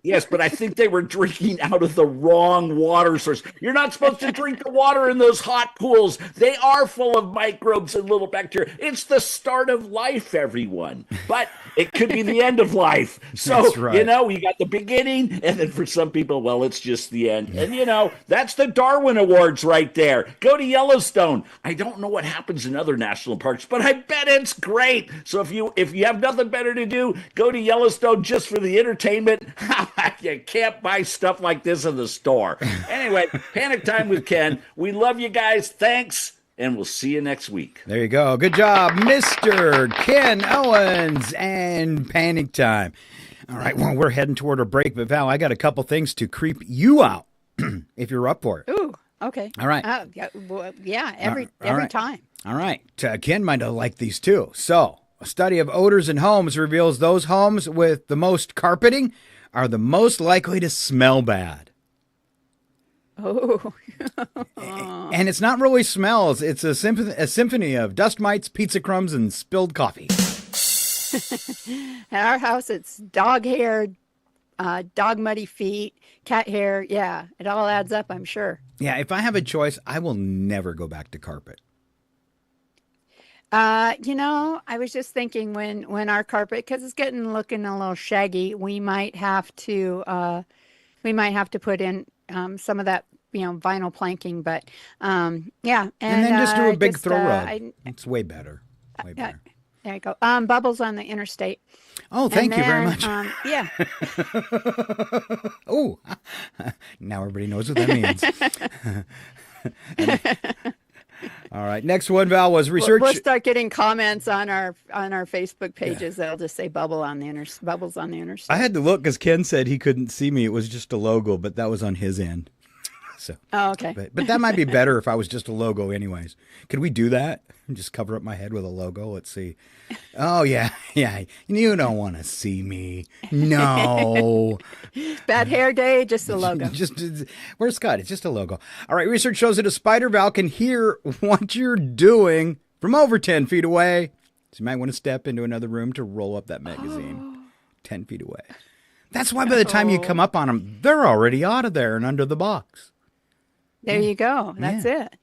Yes, but I think they were drinking out of the wrong water source. You're not supposed to drink the water in those hot pools. They are full of microbes and little bacteria. It's the start of life, everyone. But it could be the end of life. So, that's right. We got the beginning, and then for some people, well, it's just the end. And, that's the Darwin Awards right there. Go to Yellowstone. I don't know what happens in other national parks, but I bet it's great. So if you have nothing better to do, go to Yellowstone just for the entertainment. You can't buy stuff like this in the store. Anyway, Panic Time with Ken. We love you guys. Thanks. and we'll see you next week. There you go. Good job, Mr. Ken Owens and Panic Time. All right, well, we're heading toward a break, but Val, I got a couple things to creep you out if you're up for it. Ooh, okay. All right. Every time. All right. Ken might have liked these too. So, a study of odors in homes reveals those homes with the most carpeting are the most likely to smell bad. Oh. And it's not really smells. It's a symphony of dust mites, pizza crumbs, and spilled coffee. At our house, it's dog hair, dog muddy feet, cat hair. Yeah, it all adds up, I'm sure. Yeah, if I have a choice, I will never go back to carpet. I was just thinking when our carpet, because it's looking a little shaggy, we might have to put in some of that, vinyl planking. But yeah, and then just do a big throw rug. It's way better. Way better. There you go. Bubbles on the interstate. Oh, thank you very much. Yeah. Oh, now everybody knows what that means. All right. Next one, Val, was research. We'll start getting comments on our Facebook pages. They'll just say bubbles on the interstate. I had to look because Ken said he couldn't see me. It was just a logo, but that was on his end. So. Oh, okay. But that might be better if I was just a logo anyways. Could we do that? Just cover up my head with a logo? Let's see. Oh, yeah. You don't want to see me. No. Bad hair day, just a logo. Where's Scott? It's just a logo. All right. Research shows that a spider, Val, can hear what you're doing from over 10 feet away. So you might want to step into another room to roll up that magazine 10 feet away. That's why by the time you come up on them, they're already out of there and under the box. There you go. That's it.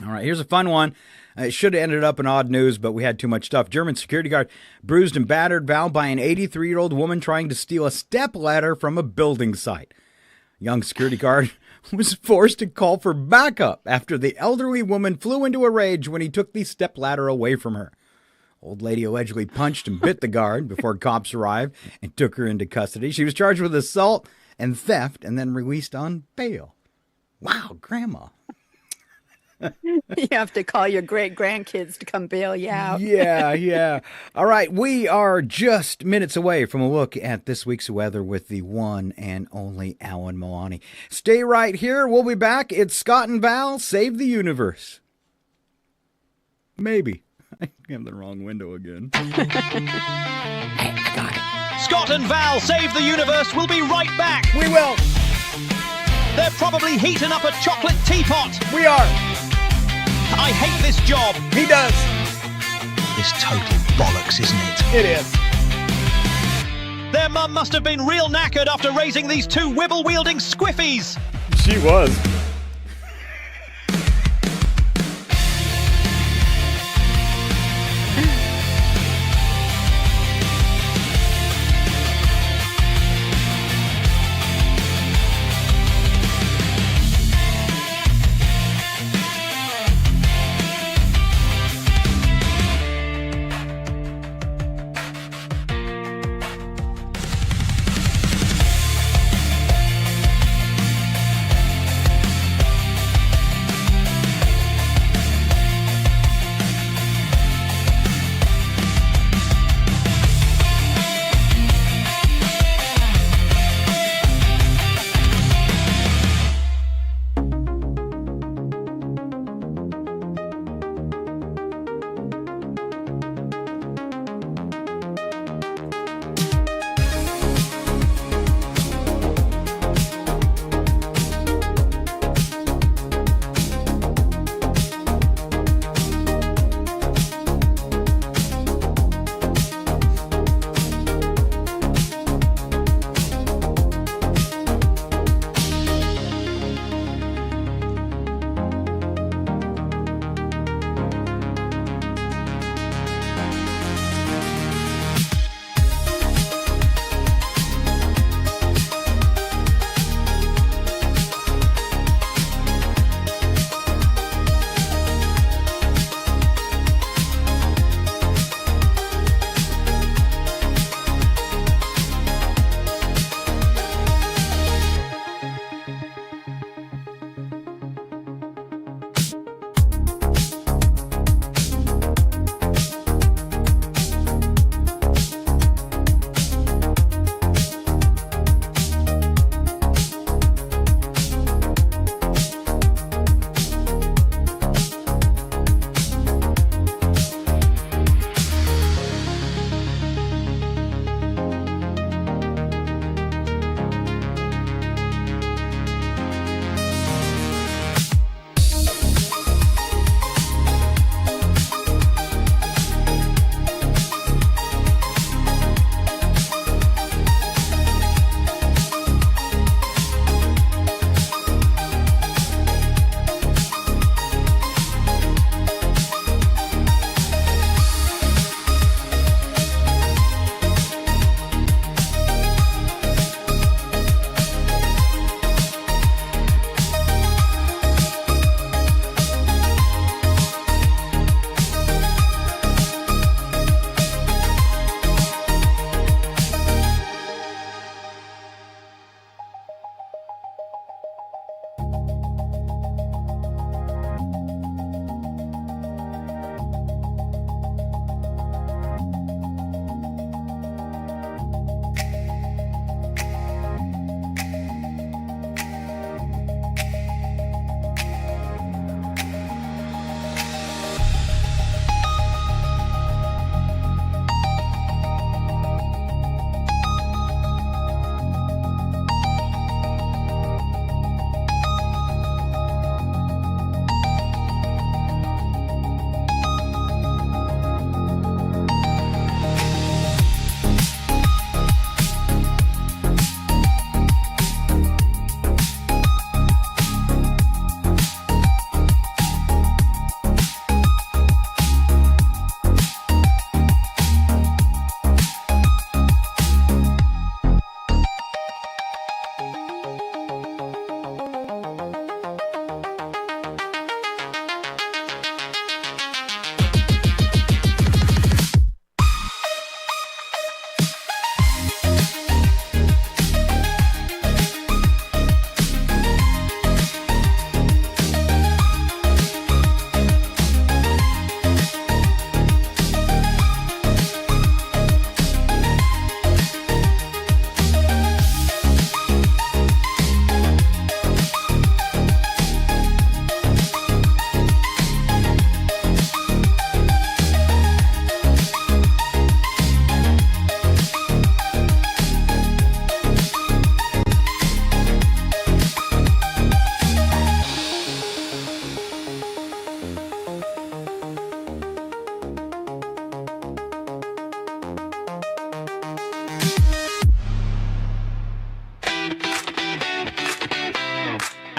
All right, here's a fun one. It should have ended up in odd news, but we had too much stuff. German security guard bruised and battered, Val, by an 83-year-old woman trying to steal a stepladder from a building site. Young security guard was forced to call for backup after the elderly woman flew into a rage when he took the stepladder away from her. Old lady allegedly punched and bit the guard before cops arrived and took her into custody. She was charged with assault and theft and then released on bail. Wow, Grandma. You have to call your great-grandkids to come bail you out. Yeah. All right, we are just minutes away from a look at this week's weather with the one and only Alan Melani. Stay right here. We'll be back. It's Scott and Val, Save the Universe. Maybe. I have the wrong window again. Hey, I got it. Scott and Val Save the Universe. We'll be right back. We will. They're probably heating up a chocolate teapot. We are. I hate this job. He does. This total bollocks, isn't it? It is. Their mum must have been real knackered after raising these two wibble-wielding squiffies. She was.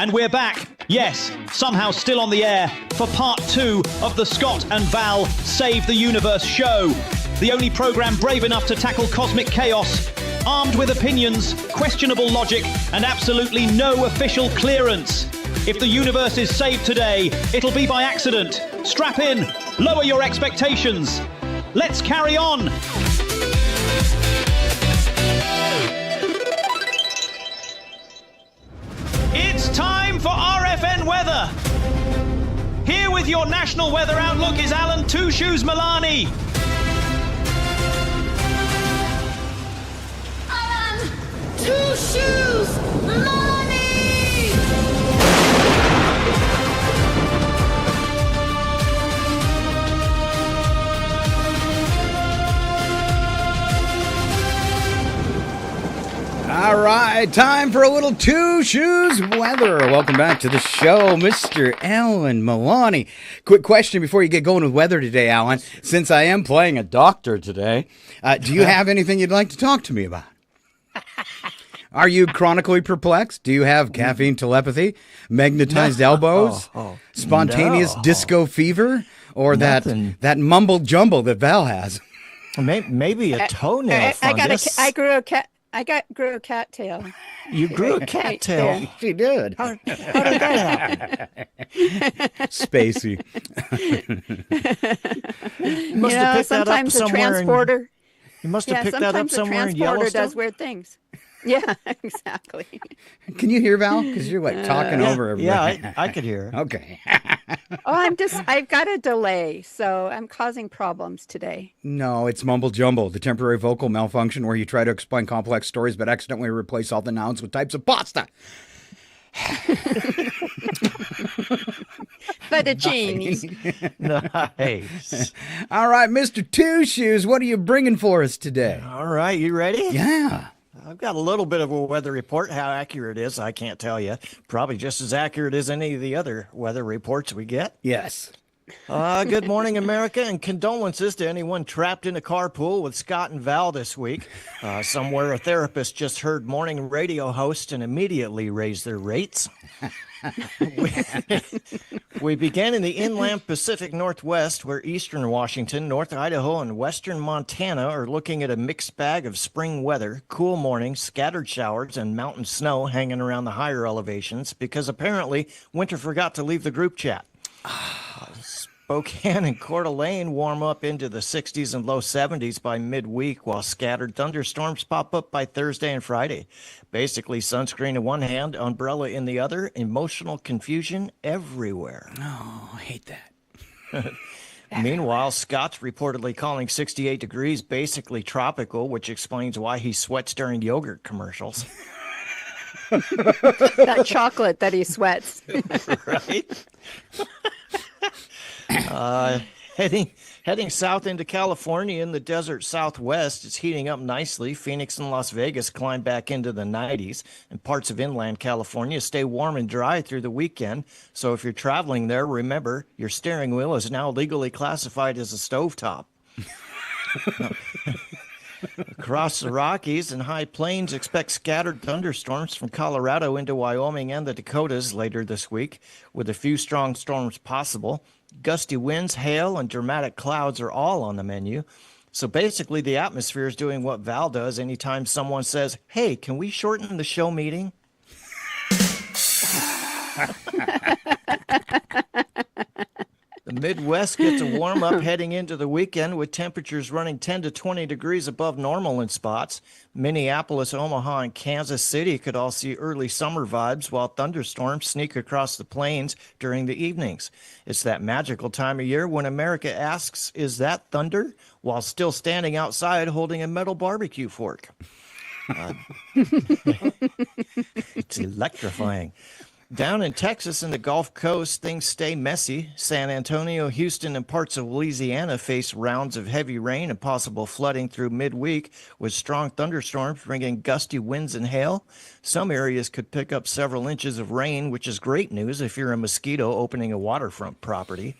And we're back, yes, somehow still on the air, for part 2 of the Scott and Val Save the Universe show. The only program brave enough to tackle cosmic chaos, armed with opinions, questionable logic, and absolutely no official clearance. If the universe is saved today, it'll be by accident. Strap in, lower your expectations. Let's carry on. It's time for RFN weather. Here with your national weather outlook is Alan Two Shoes Melani. Alan, 2 Shoes, Melani! All right, time for a little Two Shoes weather. Welcome back to the show, Mr. Alan Melani. Quick question before you get going with weather today, Alan. Since I am playing a doctor today, do you have anything you'd like to talk to me about? Are you chronically perplexed? Do you have caffeine telepathy, magnetized elbows, spontaneous disco fever, or that mumble jumble that Val has? Maybe a toenail fungus. I grew a cattail. You grew a cattail? She did. How did that happen? Spacey. You must have picked that up somewhere. You must have picked that up somewhere in Yellowstone. Sometimes the transporter does weird things. Yeah, exactly. Can you hear, Val? Because you're like talking over everybody. Yeah, I could hear. Okay. I've got a delay, so I'm causing problems today. No, it's mumble jumble, the temporary vocal malfunction where you try to explain complex stories but accidentally replace all the nouns with types of pasta. Fettuccine. Nice. All right, Mr. Two Shoes, what are you bringing for us today? All right, you ready? Yeah. I've got a little bit of a weather report. How accurate it is, I can't tell you. Probably just as accurate as any of the other weather reports we get. Yes. Good morning, America, and condolences to anyone trapped in a carpool with Scott and Val this week. Somewhere a therapist just heard morning radio hosts and immediately raised their rates. We began in the inland Pacific Northwest, where eastern Washington, North Idaho, and western Montana are looking at a mixed bag of spring weather, cool mornings, scattered showers, and mountain snow hanging around the higher elevations because apparently winter forgot to leave the group chat. Spokane and Coeur d'Alene warm up into the 60s and low 70s by midweek, while scattered thunderstorms pop up by Thursday and Friday. Basically, sunscreen in one hand, umbrella in the other, emotional confusion everywhere. Oh, I hate that. Meanwhile, Scott's reportedly calling 68 degrees basically tropical, which explains why he sweats during yogurt commercials. That chocolate that he sweats. Right? Heading south into California in the desert southwest, it's heating up nicely. Phoenix and Las Vegas climb back into the 90s, and parts of inland California stay warm and dry through the weekend. So if you're traveling there, remember, your steering wheel is now legally classified as a stovetop. Across the Rockies and High Plains, expect scattered thunderstorms from Colorado into Wyoming and the Dakotas later this week, with a few strong storms possible. Gusty winds, hail, and dramatic clouds are all on the menu. So basically, the atmosphere is doing what Val does anytime someone says, "Hey, can we shorten the show meeting?" The Midwest gets a warm up heading into the weekend, with temperatures running 10 to 20 degrees above normal in spots. Minneapolis, Omaha, and Kansas City could all see early summer vibes, while thunderstorms sneak across the plains during the evenings. It's that magical time of year when America asks, "Is that thunder?" while still standing outside holding a metal barbecue fork. It's electrifying. Down in Texas and the Gulf Coast, things stay messy. San Antonio, Houston, and parts of Louisiana face rounds of heavy rain and possible flooding through midweek, with strong thunderstorms bringing gusty winds and hail. Some areas could pick up several inches of rain, which is great news if you're a mosquito opening a waterfront property.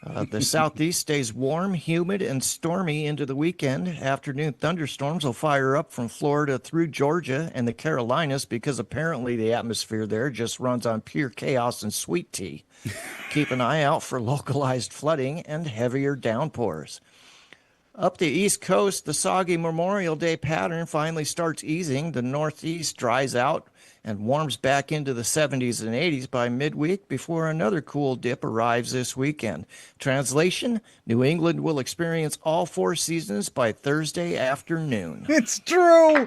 The southeast stays warm, humid, and stormy into the weekend. Afternoon thunderstorms will fire up from Florida through Georgia and the Carolinas because apparently the atmosphere there just runs on pure chaos and sweet tea. Keep an eye out for localized flooding and heavier downpours. Up the East Coast, the soggy Memorial Day pattern finally starts easing. The Northeast dries out and warms back into the 70s and 80s by midweek before another cool dip arrives this weekend. Translation, New England will experience all 4 seasons by Thursday afternoon. It's true.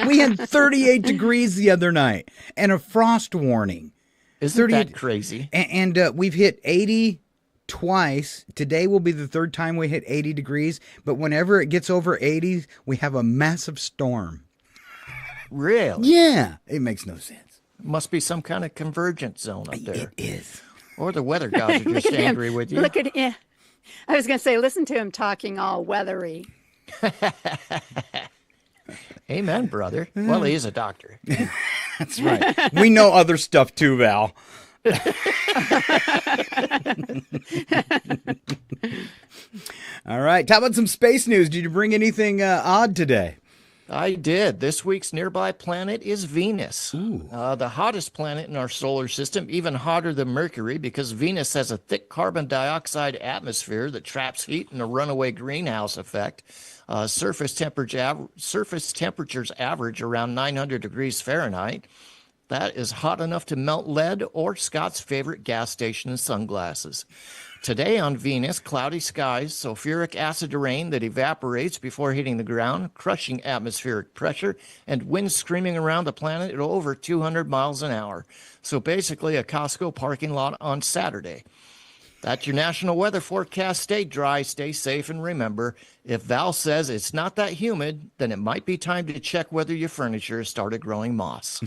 We had 38 degrees the other night and a frost warning. Isn't that crazy? And we've hit 80 twice. Today will be the 3rd time we hit 80 degrees, but whenever it gets over 80, we have a massive storm. Really? Yeah. It makes no sense. Must be some kind of convergence zone up there. It is. Or the weather gods are just angry with you. Look at him. I was going to say, listen to him talking all weathery. Amen, brother. Well, he is a doctor. That's right. We know other stuff too, Val. All right. How about some space news? Did you bring anything odd today? I did. This week's nearby planet is Venus. The hottest planet in our solar system, even hotter than Mercury, because Venus has a thick carbon dioxide atmosphere that traps heat in a runaway greenhouse effect. Surface temperatures average around 900 degrees Fahrenheit. That is hot enough to melt lead or Scott's favorite gas station sunglasses. Today on Venus, cloudy skies, sulfuric acid rain that evaporates before hitting the ground, crushing atmospheric pressure, and winds screaming around the planet at over 200 miles an hour. So basically a Costco parking lot on Saturday. That's your national weather forecast. Stay dry, stay safe, and remember, if Val says it's not that humid, then it might be time to check whether your furniture has started growing moss.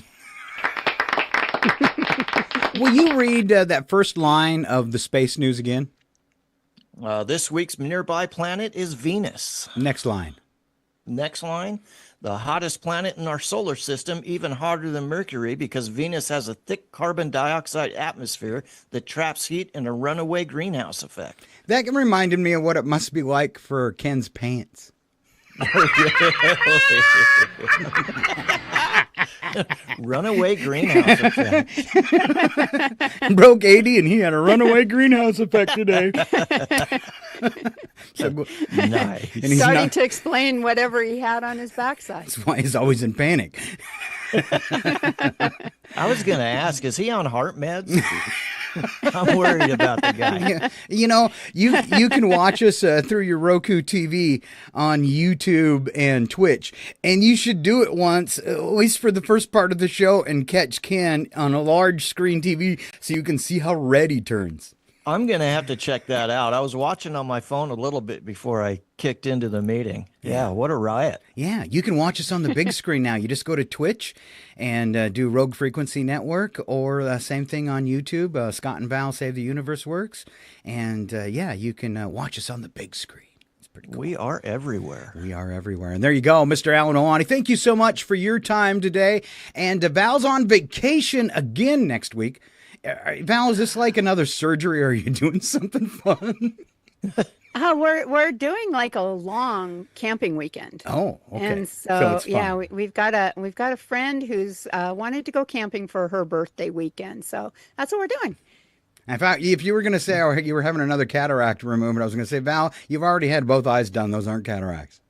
Will you read that first line of the space news again? This week's nearby planet is Venus. Next line. Next line. The hottest planet in our solar system, even hotter than Mercury, because Venus has a thick carbon dioxide atmosphere that traps heat in a runaway greenhouse effect. That reminded me of what it must be like for Ken's pants. Runaway greenhouse effect. Broke 80 and he had a runaway greenhouse effect today. Nice. And he's Starting to explain whatever he had on his backside. That's why he's always in panic. I was going to ask, is he on heart meds? I'm worried about the guy. Yeah. You know, you can watch us through your Roku TV on YouTube and Twitch, and you should do it once, at least for the first part of the show, and catch Ken on a large screen TV so you can see how red he turns. I'm going to have to check that out. I was watching on my phone a little bit before I kicked into the meeting. Yeah, what a riot. Yeah, you can watch us on the big screen now. You just go to Twitch and do Rogue Frequency Network, or same thing on YouTube. Scott and Val Save the Universe works. And yeah, you can watch us on the big screen. It's pretty cool. We are everywhere. We are everywhere. And there you go, Mr. Alan Melani. Thank you so much for your time today. And Val's on vacation again next week. Val, is this like another surgery, or are you doing something fun? We're doing like a long camping weekend. Oh, okay. And so it's fun. yeah, we've got a friend who's wanted to go camping for her birthday weekend. So that's what we're doing. In fact, if you were going to say you were having another cataract removed, I was going to say, Val, you've already had both eyes done. Those aren't cataracts.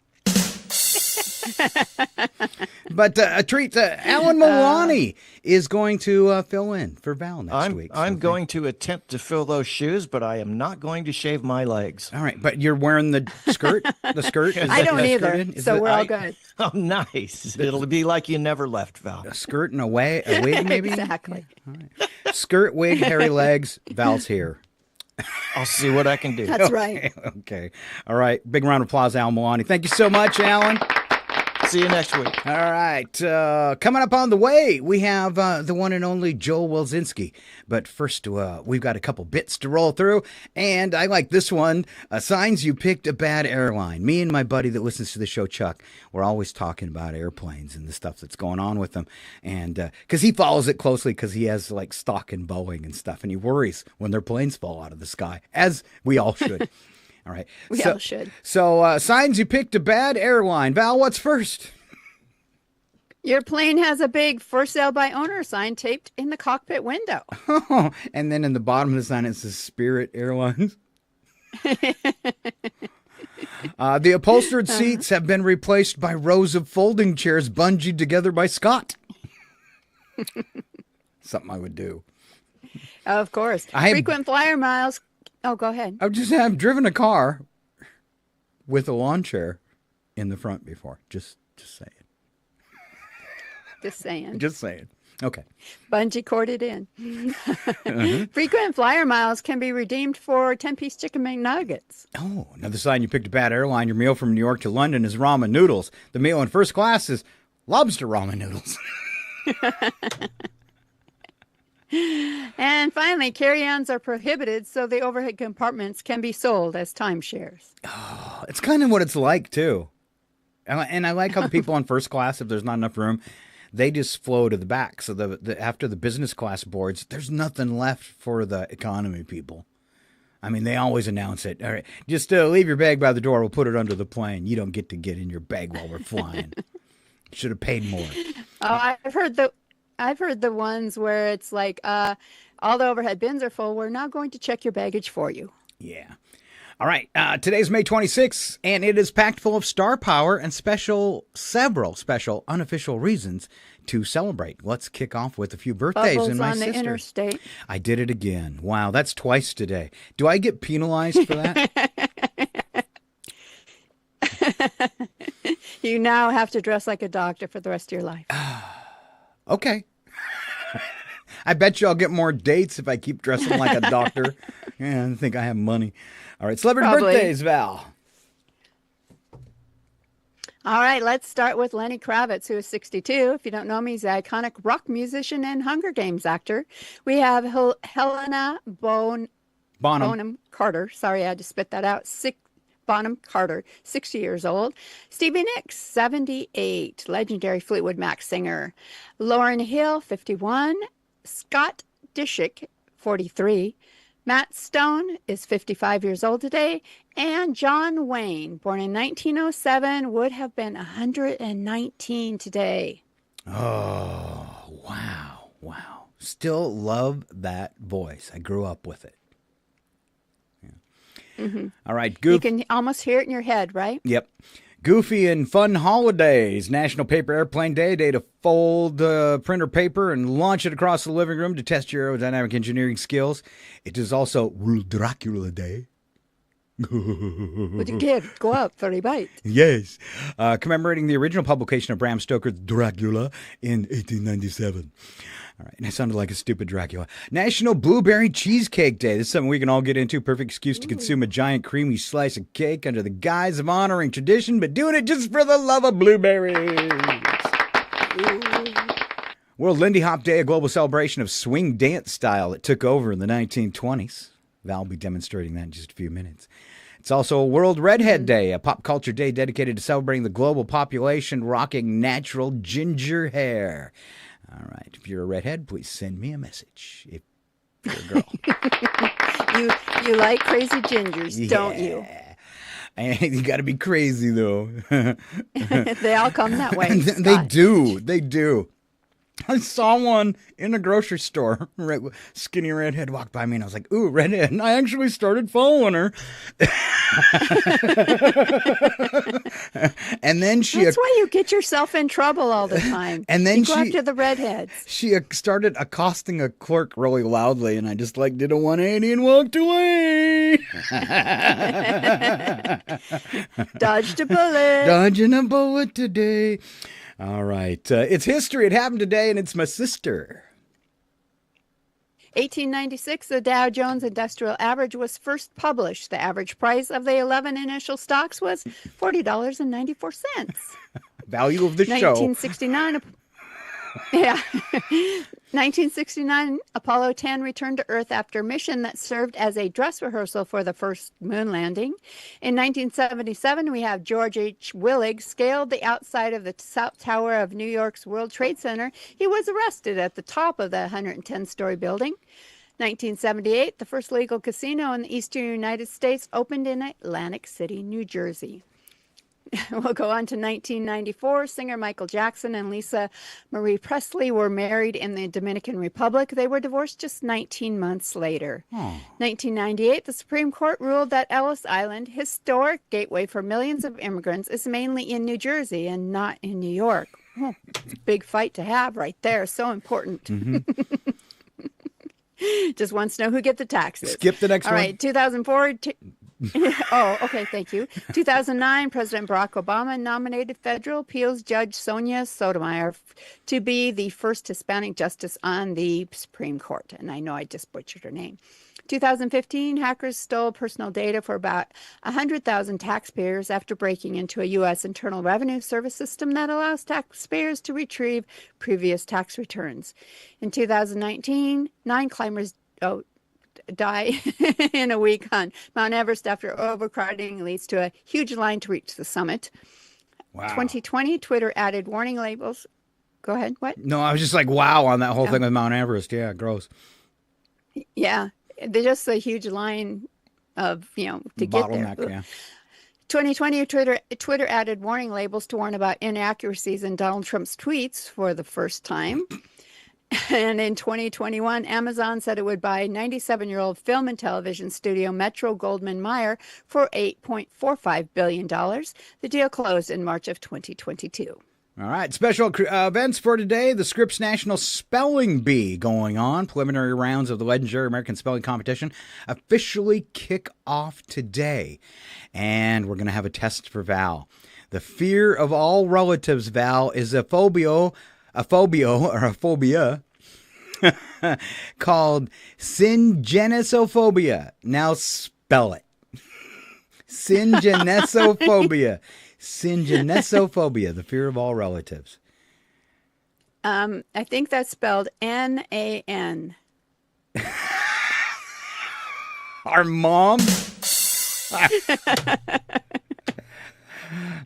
But a treat. Alan Melani is going to fill in for Val next week. I'm going to attempt to fill those shoes, but I am not going to shave my legs. All right, but you're wearing the skirt? The skirt? I don't either, so we're all good. Oh, nice. It'll be like you never left, Val. A skirt and a wig, maybe? Exactly. Yeah. All right. Skirt, wig, hairy legs, Val's here. I'll see what I can do. That's right. Okay. All right. Big round of applause, Alan Melani. Thank you so much, Alan. See you next week. All right. Coming up on the way, we have the one and only Joel Wulczynski. But first, we've got a couple bits to roll through. And I like this one. Signs you picked a bad airline. Me and my buddy that listens to the show, Chuck, we're always talking about airplanes and the stuff that's going on with them. And because he follows it closely because he has like stock in Boeing and stuff. And he worries when their planes fall out of the sky, as we all should. All right. We all should. So signs you picked a bad airline. Val, what's first? Your plane has a big for sale by owner sign taped in the cockpit window. And then in the bottom of the sign, it says Spirit Airlines. The upholstered seats have been replaced by rows of folding chairs bungeed together by Scott. Something I would do. Of course. Frequent flyer miles. Oh, go ahead. I've driven a car with a lawn chair in the front before. Just saying. Just saying. Just saying. Okay. Bungee corded in. Frequent flyer miles can be redeemed for 10-piece chicken McNuggets. Oh, another sign you picked a bad airline. Your meal from New York to London is ramen noodles. The meal in first class is lobster ramen noodles. And finally, carry-ons are prohibited, so the overhead compartments can be sold as timeshares. Oh, it's kind of what it's like, too. And I like how the people on first class, if there's not enough room, they just flow to the back. So after the business class boards, there's nothing left for the economy people. I mean, they always announce it. All right, just leave your bag by the door. We'll put it under the plane. You don't get to get in your bag while we're flying. Should have paid more. Oh, I've heard the ones where it's like, all the overhead bins are full. We're now going to check your baggage for you. Yeah. All right. Today's May 26th, and it is packed full of star power and several special unofficial reasons to celebrate. Let's kick off with a few birthdays Bubbles in my on sister. The interstate. I did it again. Wow, that's twice today. Do I get penalized for that? You now have to dress like a doctor for the rest of your life. Okay. I bet you I'll get more dates if I keep dressing like a doctor. Yeah, I think I have money. All right, celebrity birthdays, Val. All right, let's start with Lenny Kravitz, who is 62. If you don't know him, he's an iconic rock musician and Hunger Games actor. We have Helena Bonham Carter. Sorry, I had to spit that out. Bonham Carter, 60 years old. Stevie Nicks, 78, legendary Fleetwood Mac singer. Lauryn Hill, 51. Scott Disick, 43. Matt Stone is 55 years old today. And John Wayne, born in 1907, would have been 119 today. Oh, wow. Wow. Still love that voice. I grew up with it. Mm-hmm. All right. You can almost hear it in your head, right? Yep. Goofy and fun holidays. National Paper Airplane Day. Day to fold printer paper and launch it across the living room to test your aerodynamic engineering skills. It is also World Dracula Day. Would you care? Go out for a bite. Yes. Commemorating the original publication of Bram Stoker's Dracula in 1897. All right, and I sounded like a stupid Dracula. National Blueberry Cheesecake Day. This is something we can all get into. Perfect excuse to consume a giant creamy slice of cake under the guise of honoring tradition, but doing it just for the love of blueberries. World Lindy Hop Day, a global celebration of swing dance style that took over in the 1920s. Val will be demonstrating that in just a few minutes. It's also World Redhead Day, a pop culture day dedicated to celebrating the global population rocking natural ginger hair. All right. If you're a redhead, please send me a message. If you're a girl. You like crazy gingers, don't you? You got to be crazy, though. They all come that way. They do. They do. I saw one in a grocery store. Skinny redhead walked by me, and I was like, ooh, redhead. And I actually started following her. And then That's why you get yourself in trouble all the time. And then you go after the redheads. She started accosting a clerk really loudly, and I just did a 180 and walked away. Dodged a bullet. Dodging a bullet today. All right. It's history. It happened today, and it's my sister. 1896, the Dow Jones Industrial Average was first published. The average price of the 11 initial stocks was $40.94. Value of the show. 1969. Yeah. 1969, Apollo 10 returned to Earth after a mission that served as a dress rehearsal for the first moon landing. In 1977, we have George H. Willig scaled the outside of the South Tower of New York's World Trade Center. He was arrested at the top of the 110-story building. 1978, the first legal casino in the eastern United States opened in Atlantic City, New Jersey. We'll go on to 1994. Singer Michael Jackson and Lisa Marie Presley were married in the Dominican Republic. They were divorced just 19 months later. 1998, the Supreme Court ruled that Ellis Island, historic gateway for millions of immigrants, is mainly in New Jersey and not in New York. Oh, big fight to have right there. So important. Mm-hmm. Just wants to know who get the taxes. Skip the next one. All right, 2004. Oh, okay, thank you. 2009, President Barack Obama nominated federal appeals judge Sonia Sotomayor to be the first Hispanic justice on the Supreme Court. And I know I just butchered her name. 2015, hackers stole personal data for about 100,000 taxpayers after breaking into a U.S. Internal Revenue Service system that allows taxpayers to retrieve previous tax returns. In 2019, 9 climbers die in a week on Mount Everest after overcrowding leads to a huge line to reach the summit. Wow. 2020, Twitter added warning labels. Go ahead. What? No, I was just like, wow, on that whole thing with Mount Everest. Yeah, gross. Yeah, there's just a huge line of, to get there. Yeah. 2020, Twitter added warning labels to warn about inaccuracies in Donald Trump's tweets for the first time. And in 2021, Amazon said it would buy 97-year-old film and television studio Metro-Goldwyn-Mayer for $8.45 billion. The deal closed in March of 2022. All right, special events for today. The Scripps National Spelling Bee going on. Preliminary rounds of the legendary American Spelling Competition officially kick off today. And we're going to have a test for Val. The fear of all relatives, Val, is a phobia called syngenisophobia. Now spell it. Syngenisophobia. Syngenisophobia, the fear of all relatives. I think that's spelled N-A-N. Our mom?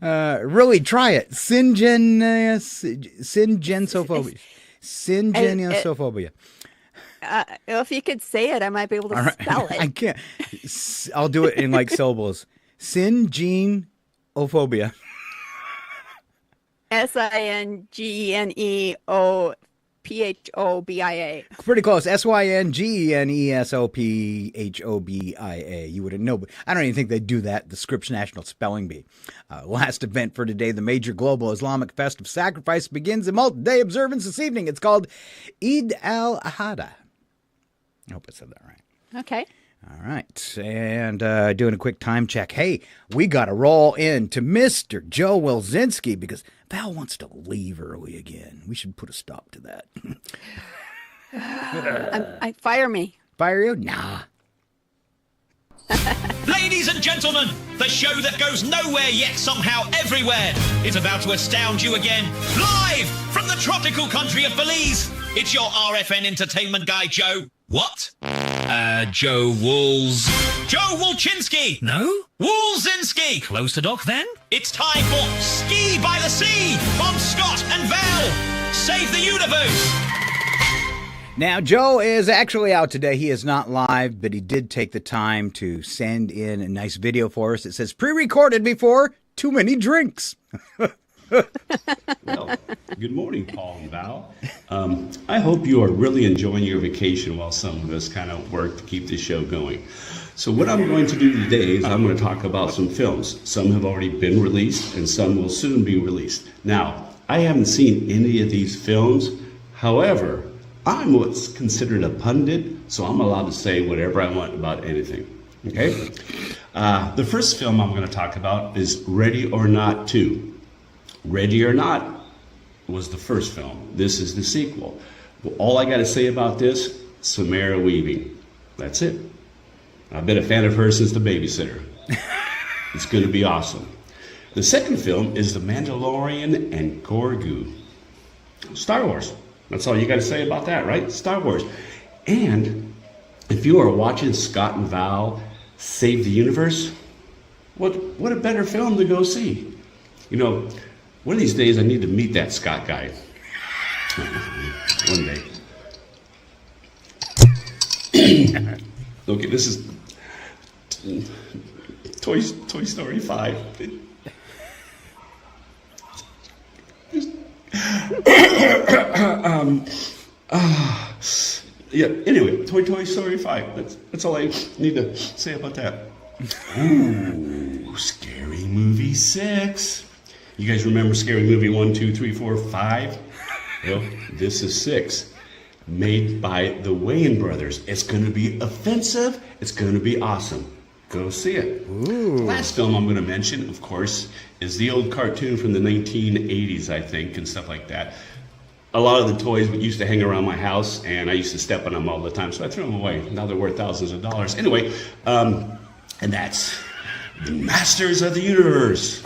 Really try it. Syngenisophobia. Syngenisophobia. If you could say it, I might be able to spell it. I can't. I'll do it in like syllables. Syngenophobia. Syngenisophobia. Pretty close. Syngenisophobia. You wouldn't know, but I don't even think they do that. The Scripps National Spelling Bee. Last event for today, the major global Islamic festive sacrifice begins a multi-day observance this evening. It's called Eid al-Adha. I hope I said that right. Okay. All right, and doing a quick time check. Hey, we got to roll into Mr. Joe Wulczynski because Val wants to leave early again. We should put a stop to that. Fire me. Fire you? Nah. Ladies and gentlemen, the show that goes nowhere yet somehow everywhere is about to astound you again. Live from the tropical country of Belize, it's your RFN entertainment guy, Joe. What? Joe Wulczynski. No? Wulczynski. Close the dock then? It's time for Ski by the Sea from Scott and Val. Save the universe. Now, Joe is actually out today. He is not live, but he did take the time to send in a nice video for us. It says, pre-recorded before too many drinks. Well, good morning, Paul and Val. I hope you are really enjoying your vacation while some of us kind of work to keep the show going. So what I'm going to do today is I'm going to talk about some films. Some have already been released and some will soon be released. Now, I haven't seen any of these films. However, I'm what's considered a pundit, so I'm allowed to say whatever I want about anything. Okay? The first film I'm going to talk about is Ready or Not 2. Ready or Not was the first film. This is the sequel. All I got to say about this, Samara Weaving. That's it. I've been a fan of her since The Babysitter. It's going to be awesome. The second film is The Mandalorian and Grogu. Star Wars. That's all you got to say about that, right? Star Wars. And if you are watching Scott and Val Save the Universe, what a better film to go see. You know, one of these days I need to meet that Scott guy. One day. Okay, this is Toy Story 5. Yeah, anyway, Toy Story 5. That's all I need to say about that. Ooh, Scary Movie 6. You guys remember Scary Movie 1, 2, 3, 4, 5? Well, this is 6. Made by the Wayans brothers. It's going to be offensive. It's going to be awesome. Go see it. Ooh. The last film I'm going to mention, of course, is the old cartoon from the 1980s, I think, and stuff like that. A lot of the toys used to hang around my house, and I used to step on them all the time, so I threw them away. Now they're worth thousands of dollars. Anyway, and that's the Masters of the Universe.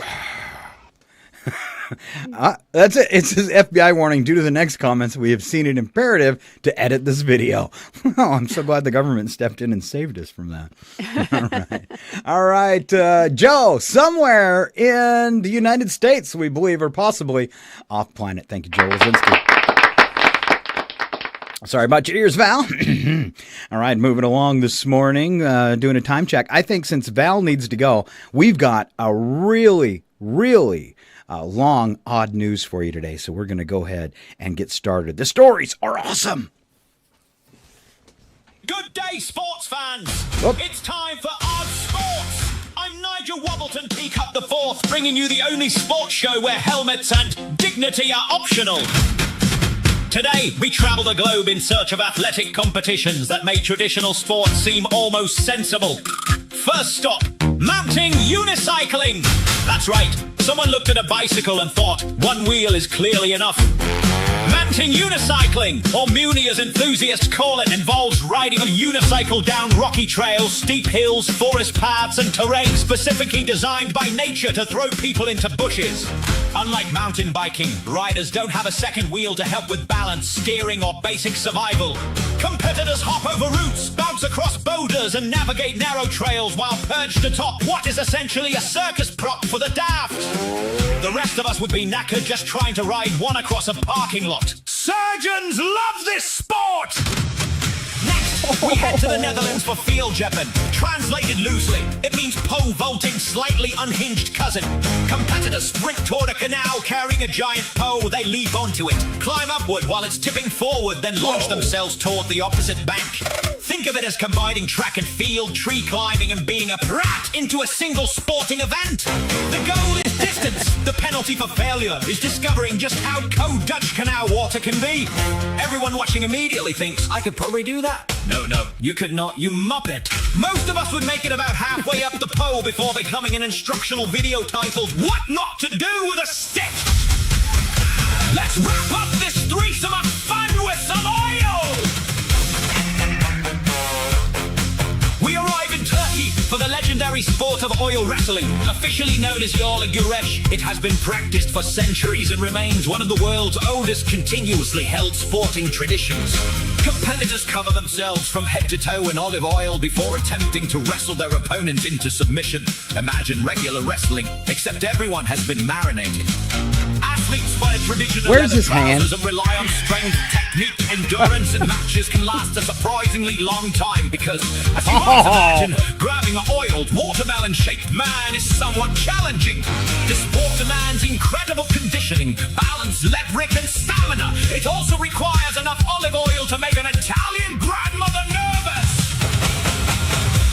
That's it. It says FBI warning. Due to the next comments, we have seen it imperative to edit this video. Oh, I'm so glad the government stepped in and saved us from that. All right. Joe, somewhere in the United States, we believe, or possibly off planet. Thank you, Joe Wulczynski. Sorry about your ears, Val. All right, moving along this morning, doing a time check. I think since Val needs to go, we've got a really long, odd news for you today. So we're going to go ahead and get started. The stories are awesome. Good day, sports fans. Whoop. It's time for Odd Sports. I'm Nigel Wobbleton, Teacup the Fourth, bringing you the only sports show where helmets and dignity are optional. Today, we travel the globe in search of athletic competitions that make traditional sports seem almost sensible. First stop, mounting unicycling. That's right, someone looked at a bicycle and thought, one wheel is clearly enough. Mounting unicycling, or Muni as enthusiasts call it, involves riding a unicycle down rocky trails, steep hills, forest paths, and terrain specifically designed by nature to throw people into bushes. Unlike mountain biking, riders don't have a second wheel to help with balance, steering, or basic survival. Competitors hop over roots, bounce across boulders, and navigate narrow trails while perched atop what is essentially a circus prop for the daft. The rest of us would be knackered just trying to ride one across a parking lot. Surgeons love this sport! Next, we head to the Netherlands for Fieldjeppen. Translated loosely, it means pole vaulting slightly unhinged cousin. Competitors sprint toward a canal carrying a giant pole. They leap onto it, climb upward while it's tipping forward, then launch themselves toward the opposite bank. Think of it as combining track and field, tree climbing, and being a brat into a single sporting event. The goal is distance. The penalty for failure is discovering just how cold Dutch canal water can be. Everyone watching immediately thinks, I could probably do that. No, you could not, you muppet. Most of us would make it about halfway up the pole before becoming an instructional video titled, What Not to Do with a Stick. Let's wrap up this threesome of fun with some oil. We arrive in Turkey for the legendary sport of oil wrestling. Officially known as Yağlı Güreş, it has been practiced for centuries and remains one of the world's oldest continuously held sporting traditions. Competitors cover themselves from head to toe in olive oil before attempting to wrestle their opponent into submission. Imagine regular wrestling, except everyone has been marinated. Athletes wear traditional Where's his hand? and rely on strength, technique, endurance, and matches can last a surprisingly long time because, as you might imagine, grabbing an oiled watermelon-shaped man is somewhat challenging. The sport demands incredible conditioning, balance, leverage, and stamina. It also requires enough olive oil to make an Italian grandmother nervous.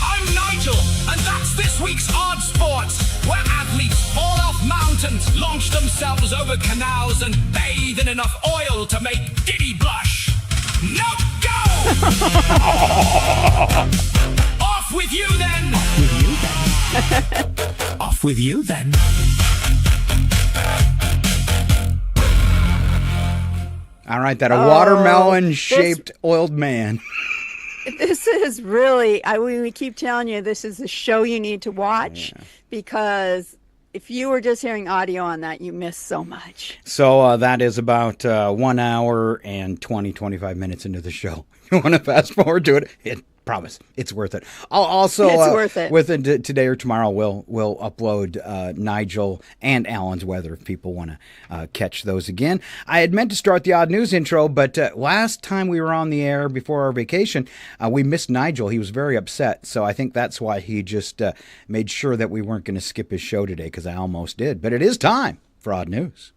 I'm Nigel, and that's this week's Odd Sports, where athletes fall off mountains, launch themselves over canals, and bathe in enough oil to make Diddy blush. Now go! Off with you then! Off with you then. All right, that a watermelon-shaped oiled man. This is really, we keep telling you, this is a show you need to watch because if you were just hearing audio on that, you missed so much. So that is about 1 hour and 25 minutes into the show. You want to fast forward to it? Promise, it's worth it. I'll also, it's worth it. Within today or tomorrow, we'll upload Nigel and Alan's weather if people want to catch those again. I had meant to start the odd news intro, but last time we were on the air before our vacation, we missed Nigel. He was very upset, so I think that's why he just made sure that we weren't going to skip his show today, because I almost did. But it is time for odd news.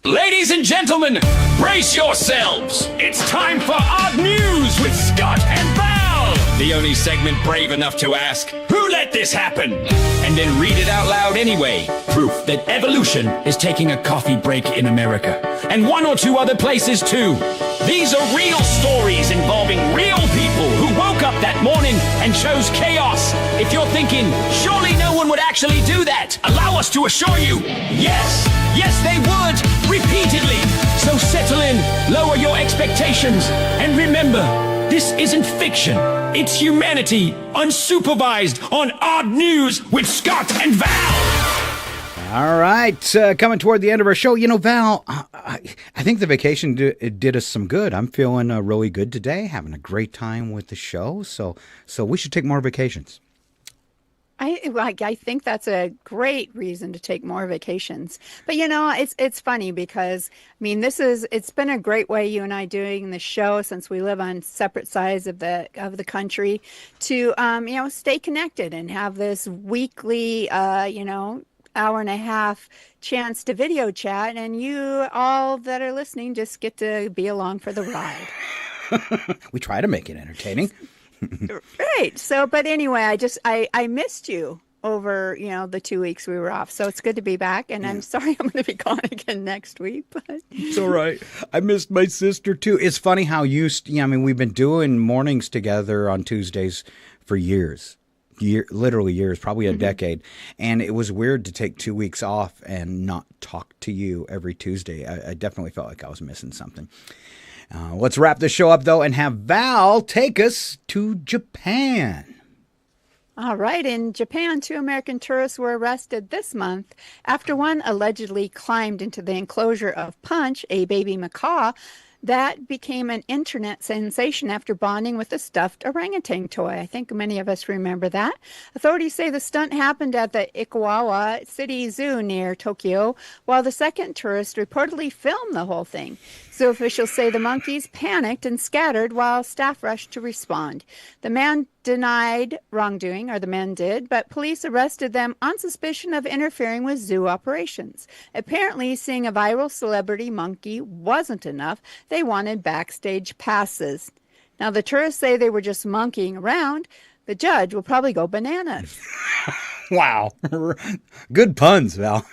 Ladies and gentlemen, brace yourselves. It's time for Odd News with Scott and Val. The only segment brave enough to ask, who let this happen? And then read it out loud anyway. Proof that evolution is taking a coffee break in America. And one or two other places too. These are real stories involving real people who woke up that morning and chose chaos. If you're thinking, surely no one would actually do that, allow us to assure you, yes. Yes, they would, repeatedly. So settle in, lower your expectations, and remember, this isn't fiction. It's humanity, unsupervised, on Odd News with Scott and Val. All right, coming toward the end of our show. You know, Val, I think the vacation did us some good. I'm feeling really good today, having a great time with the show. So we should take more vacations. I think that's a great reason to take more vacations. But you know, it's funny because I mean, it's been a great way you and I doing the show since we live on separate sides of the country to stay connected and have this weekly hour and a half chance to video chat, and you all that are listening just get to be along for the ride. We try to make it entertaining. Right. So, but anyway, I missed you over, the 2 weeks we were off. So it's good to be back. And I'm sorry I'm going to be gone again next week. But it's all right. I missed my sister too. It's funny how we've been doing mornings together on Tuesdays for years. Literally years, probably a decade. And it was weird to take 2 weeks off and not talk to you every Tuesday. I definitely felt like I was missing something. Let's wrap the show up, though, and have Val take us to Japan. All right. In Japan, 2 American tourists were arrested this month after one allegedly climbed into the enclosure of Punch, a baby macaw, that became an internet sensation after bonding with a stuffed orangutan toy. I think many of us remember that. Authorities say the stunt happened at the Ikawa City Zoo near Tokyo, while the second tourist reportedly filmed the whole thing. Zoo officials say the monkeys panicked and scattered while staff rushed to respond. The man denied wrongdoing, or the men did, but police arrested them on suspicion of interfering with zoo operations. Apparently, seeing a viral celebrity monkey wasn't enough. They wanted backstage passes. Now, the tourists say they were just monkeying around. The judge will probably go bananas. Wow. Good puns, Val.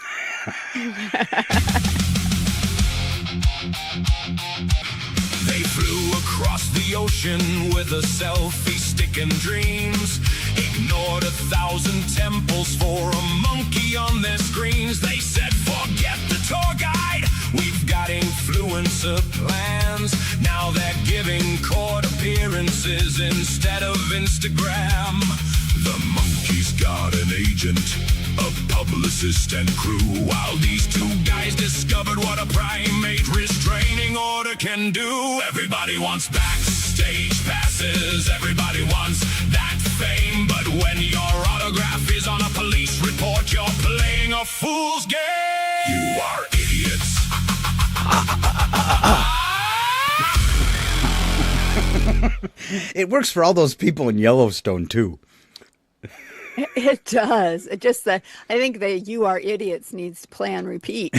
They flew across the ocean with a selfie stick and dreams. Ignored 1,000 temples for a monkey on their screens. They said, forget the tour guide. We've got influencer plans. Now they're giving court appearances instead of Instagram. The monkey's got an agent, a publicist and crew, while these 2 guys discovered what a primate restraining order can do. Everybody wants backstage passes, everybody wants that fame, but when your autograph is on a police report, you're playing a fool's game. You are idiots. It works for all those people in Yellowstone, too. It does. It just that I think the "you are idiots" needs to play on repeat.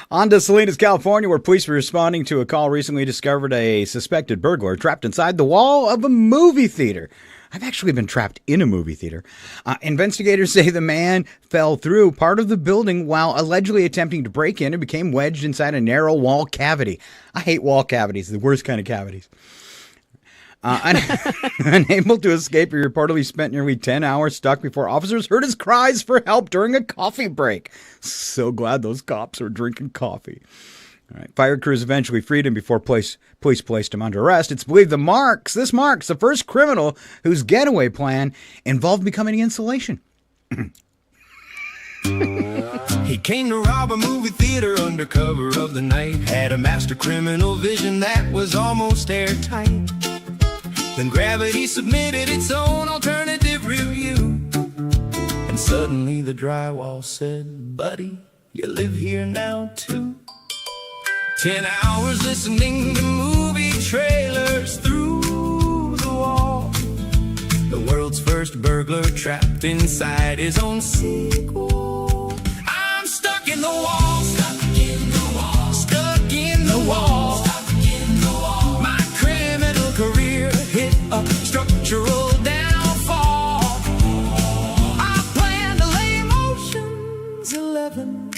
On to Salinas, California, where police were responding to a call recently discovered a suspected burglar trapped inside the wall of a movie theater. I've actually been trapped in a movie theater. Investigators say the man fell through part of the building while allegedly attempting to break in and became wedged inside a narrow wall cavity. I hate wall cavities, the worst kind of cavities. Unable to escape, he reportedly spent nearly 10 hours stuck before officers heard his cries for help during a coffee break. So glad those cops were drinking coffee. All right. Fire crews eventually freed him before police placed him under arrest. It's believed this marks the first criminal whose getaway plan involved becoming insulation. He came to rob a movie theater under cover of the night. Had a master criminal vision that was almost airtight. Then gravity submitted its own alternative review. And suddenly the drywall said, buddy, you live here now too. 10 hours listening to movie trailers through the wall. The world's first burglar trapped inside his own sequel. I'm stuck in the wall. Stuck in the wall. Stuck in the wall. Stuck in the wall. My criminal career hit a structural downfall. I planned to lay Ocean's 11.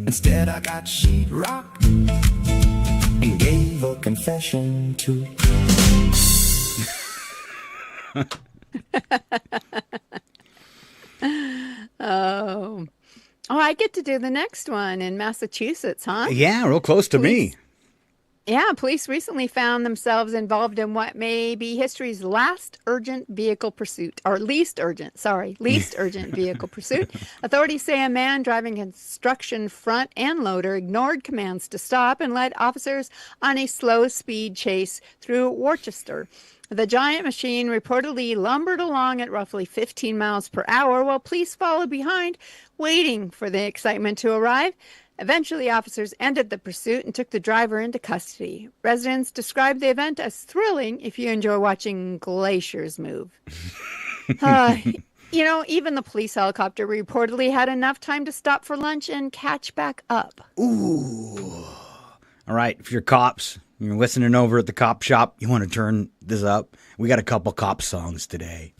Instead I got sheetrock and gave a confession to. Oh, I get to do the next one in Massachusetts, huh? Yeah, real close to me. Yeah, police recently found themselves involved in what may be history's least urgent vehicle pursuit. Least urgent vehicle pursuit. Authorities say a man driving a construction front end loader ignored commands to stop and led officers on a slow speed chase through Worcester. The giant machine reportedly lumbered along at roughly 15 miles per hour while police followed behind, waiting for the excitement to arrive. Eventually, officers ended the pursuit and took the driver into custody. Residents described the event as thrilling if you enjoy watching glaciers move. Even the police helicopter reportedly had enough time to stop for lunch and catch back up. Ooh. All right, if you're cops, you're listening over at the cop shop, you want to turn this up? We got a couple cop songs today.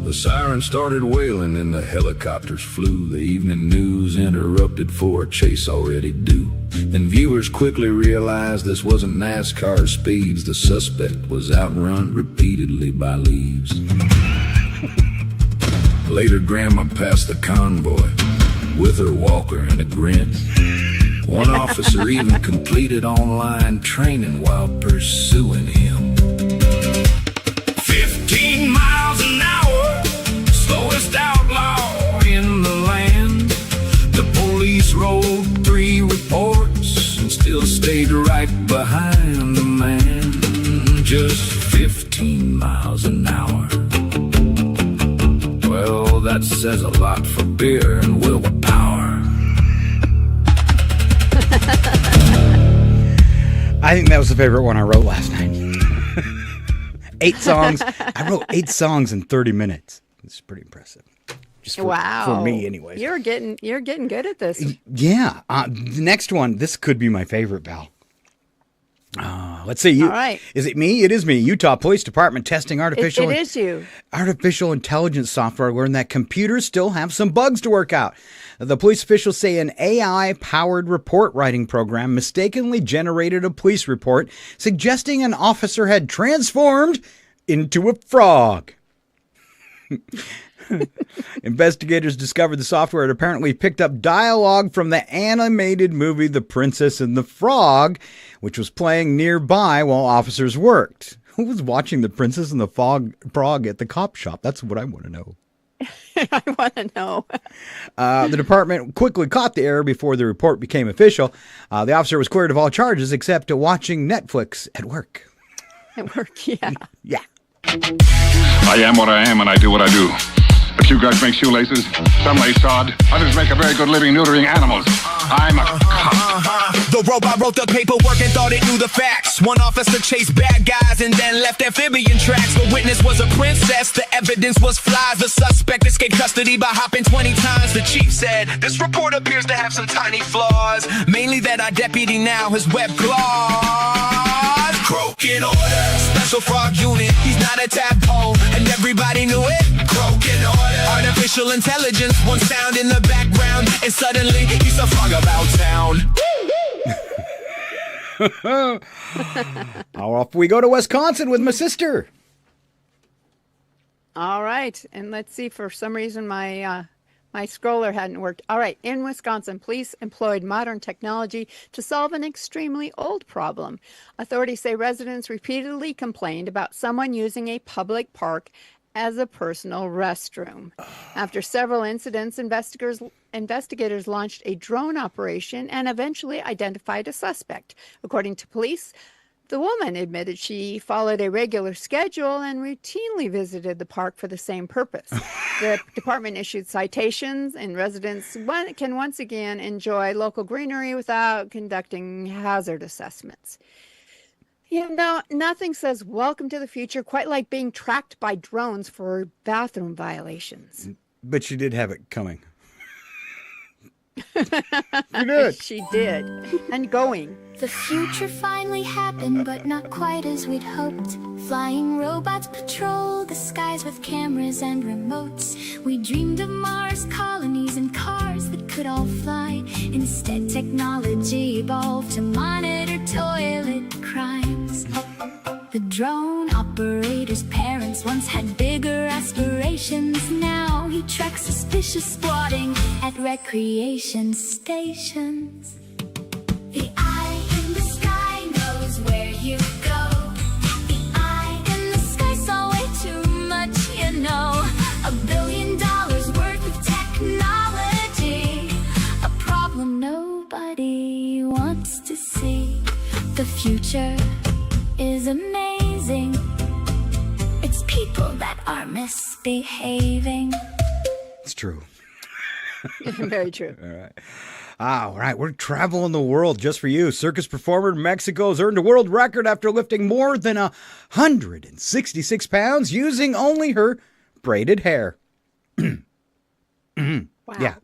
The siren started wailing and the helicopters flew. The evening news interrupted for a chase already due. Then viewers quickly realized this wasn't NASCAR speeds. The suspect was outrun repeatedly by leaves. Later, Grandma passed the convoy with her walker and a grin. One officer even completed online training while pursuing him. 15 miles an hour, slowest outlaw in the land. The police rolled 3 reports and still stayed right behind the man. Just 15 miles an hour. Well, that says a lot for beer and willpower. I think that was the favorite one I wrote last night. 8 songs. I wrote 8 songs in 30 minutes. It's pretty impressive. Just for me, anyways. You're getting good at this. Yeah. The next one, this could be my favorite, Val. Let's see. All right. Is it me? It is me. Utah Police Department testing It is you. artificial intelligence software learned that computers still have some bugs to work out. The police officials say an AI-powered report writing program mistakenly generated a police report suggesting an officer had transformed into a frog. Investigators discovered the software had apparently picked up dialogue from the animated movie The Princess and the Frog, which was playing nearby while officers worked. Who was watching The Princess and the Frog at the cop shop? That's what I want to know. I want to know. The department quickly caught the error before the report became official. The officer was cleared of all charges except watching Netflix at work. At work, yeah. Yeah. I am what I am, and I do what I do. A few guys make shoelaces, some lay sod, others make a very good living neutering animals. I'm a cop. The robot wrote the paperwork and thought it knew the facts. One officer chased bad guys and then left amphibian tracks. The witness was a princess, the evidence was flies. The suspect escaped custody by hopping 20 times. The chief said, this report appears to have some tiny flaws. Mainly that our deputy now has webbed claws. Croaking order, special frog unit, he's not a tadpole, and everybody knew it. Croaking order, artificial intelligence, one sound in the background, and suddenly he's a frog about town. How off we go to Wisconsin with my sister. All right, and let's see. For some reason, my My scroller hadn't worked. All right. In Wisconsin, police employed modern technology to solve an extremely old problem. Authorities say residents repeatedly complained about someone using a public park as a personal restroom. After several incidents, investigators launched a drone operation and eventually identified a suspect. According to police, the woman admitted she followed a regular schedule and routinely visited the park for the same purpose. The department issued citations, and residents can once again enjoy local greenery without conducting hazard assessments. You know, nothing says welcome to the future quite like being tracked by drones for bathroom violations. But she did have it coming. She did. And going. The future finally happened, but not quite as we'd hoped. Flying robots patrol the skies with cameras and remotes. We dreamed of Mars colonies and cars that could all fly. Instead, technology evolved to monitor toilet crimes. The drone operator's parents once had bigger aspirations. Now he tracks suspicious squatting at recreation stations. The eye in the sky knows where you go. The eye in the sky saw way too much, you know. $1 billion worth of technology. A problem nobody wants to see. The future is amazing. It's people that are misbehaving. It's true. Very true. All right. All right, we're traveling the world just for you. Circus performer in Mexico has earned a world record after lifting more than 166 pounds using only her braided hair. Wow. Yeah.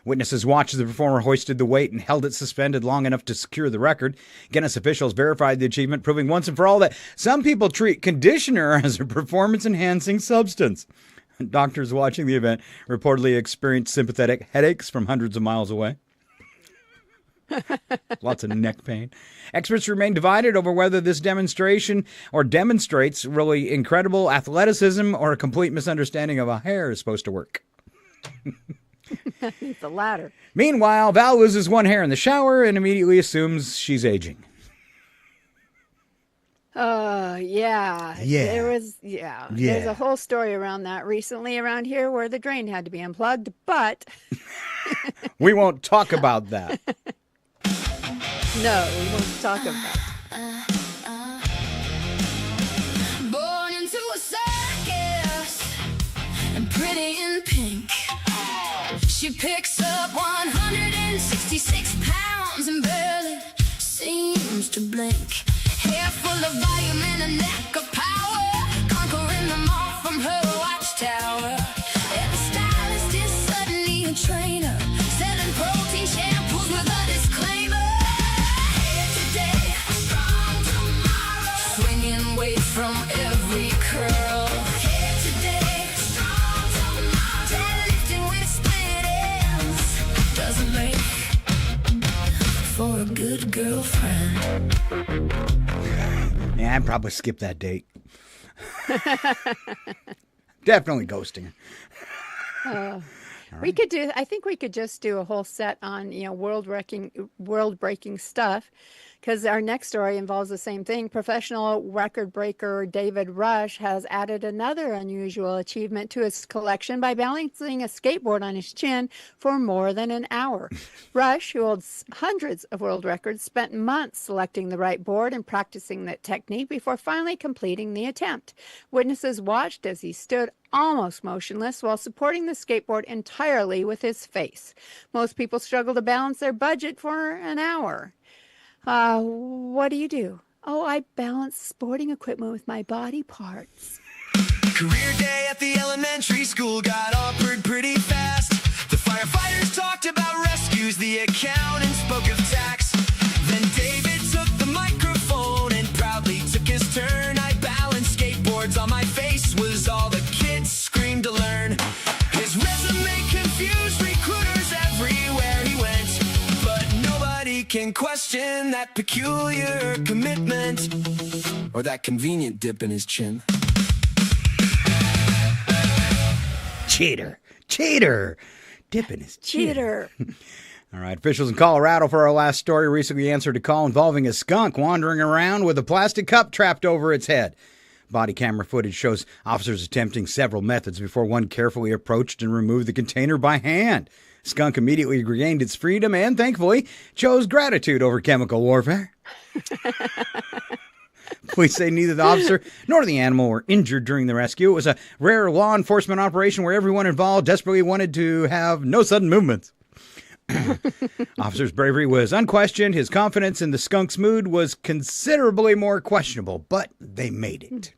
Witnesses watched as the performer hoisted the weight and held it suspended long enough to secure the record. Guinness officials verified the achievement, proving once and for all that some people treat conditioner as a performance-enhancing substance. Doctors watching the event reportedly experienced sympathetic headaches from hundreds of miles away. Lots of neck pain. Experts remain divided over whether this demonstration or demonstrates really incredible athleticism or a complete misunderstanding of how hair is supposed to work. I think the latter. Meanwhile, Val loses one hair in the shower and immediately assumes she's aging. Yeah. Yeah. There's a whole story around that recently around here where the drain had to be unplugged, but we won't talk about that. No, we won't talk about it. Born into a circus and pretty in pink. She picks up 166 pounds and barely seems to blink. Hair full of volume and a neck of power, conquering them all from her watchtower. And the stylist is suddenly a trainer, selling protein shampoos with a disclaimer. Here today, strong tomorrow, swinging weight from every curl. Here today, strong tomorrow, deadlifting with split ends. Doesn't make for a good girlfriend. Yeah, I'd probably skip that date. Definitely ghosting her. We could do. I think we could just do a whole set on world breaking stuff, because our next story involves the same thing. Professional record breaker David Rush has added another unusual achievement to his collection by balancing a skateboard on his chin for more than an hour. Rush, who holds hundreds of world records, spent months selecting the right board and practicing that technique before finally completing the attempt. Witnesses watched as he stood almost motionless while supporting the skateboard entirely with his face. Most people struggle to balance their budget for an hour. What do? Oh, I balance sporting equipment with my body parts. Career day at the elementary school got awkward pretty fast. The firefighters talked about rescues, the accountant spoke of tax. Then David took the microphone and proudly took his turn. I balanced skateboards on my face was all the kids screamed to learn. His resume confused recruiters everywhere he went, but nobody can question that peculiar commitment or that convenient dip in his chin. Cheater. Dipping his Cheater. All right, officials in Colorado for our last story recently answered a call involving a skunk wandering around with a plastic cup trapped over its head. Body camera footage shows officers attempting several methods before one carefully approached and removed the container by hand. Skunk immediately regained its freedom and, thankfully, chose gratitude over chemical warfare. Police say neither the officer nor the animal were injured during the rescue. It was a rare law enforcement operation where everyone involved desperately wanted to have no sudden movements. Officer's bravery was unquestioned. His confidence in the skunk's mood was considerably more questionable, but they made it.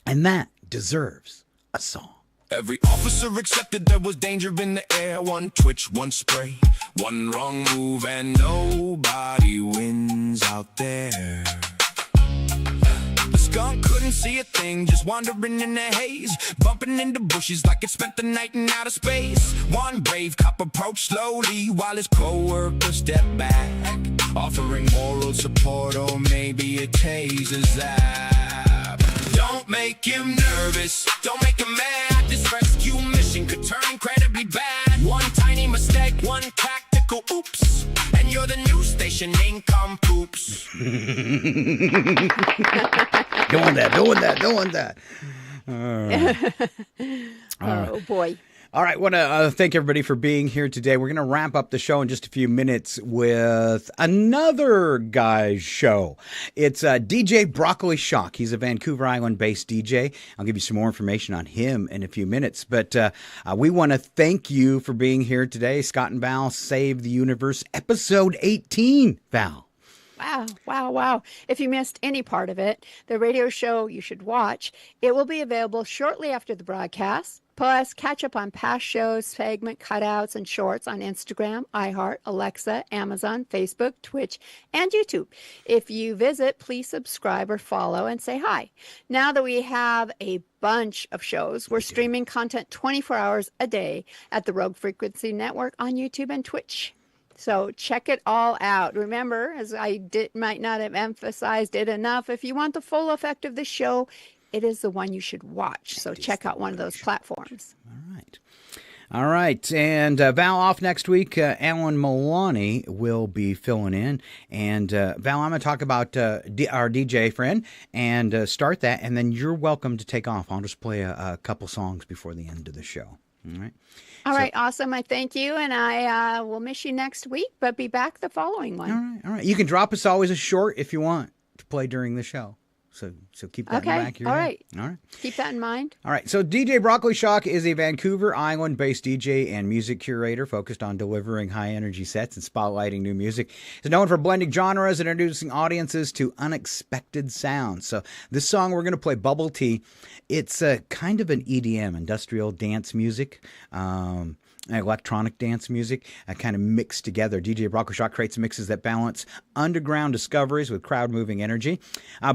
And that deserves a song. Every officer accepted there was danger in the air. One twitch, one spray, one wrong move, and nobody wins out there. The skunk couldn't see a thing, just wandering in the haze, bumping into bushes like it spent the night in outer space. One brave cop approached slowly while his co-worker stepped back, offering moral support or maybe a taser zap. Don't make him nervous, don't make him mad. This rescue mission could turn incredibly bad. One tiny mistake, one tactical oops, and you're the news station income poops. Doing that. Oh, boy. All right, I want to thank everybody for being here today. We're going to wrap up the show in just a few minutes with another guy's show. It's DJ Broccoli Shock. He's a Vancouver Island-based DJ. I'll give you some more information on him in a few minutes. But we want to thank you for being here today. Scott and Val Save the Universe, episode 18, Val. Wow. If you missed any part of it, the radio show you should watch, it will be available shortly after the broadcast. Plus, catch up on past shows, segment cutouts, and shorts on Instagram, iHeart, Alexa, Amazon, Facebook, Twitch, and YouTube. If you visit, please subscribe or follow and say hi. Now that we have a bunch of shows, we're streaming content 24 hours a day at the Rogue Frequency Network on YouTube and Twitch. So check it all out. Remember, as I might not have emphasized it enough, if you want the full effect of the show, it is the one you should watch. So check out one of those platforms. All right. And Val off next week. Alan Melani will be filling in. And Val, I'm going to talk about our DJ friend and start that. And then you're welcome to take off. I'll just play a couple songs before the end of the show. All right. All right. Awesome. I thank you. And I will miss you next week, but be back the following one. All right. You can drop us always a short if you want to play during the show. So keep that in the back of your head. All right. Keep that in mind. All right. So DJ Broccoli Shock is a Vancouver Island-based DJ and music curator focused on delivering high-energy sets and spotlighting new music. He's known for blending genres and introducing audiences to unexpected sounds. So this song we're going to play, Bubble Tea, it's kind of an EDM, industrial dance music. Electronic dance music kind of mixed together. DJ Broccoli Shock creates mixes that balance underground discoveries with crowd-moving energy.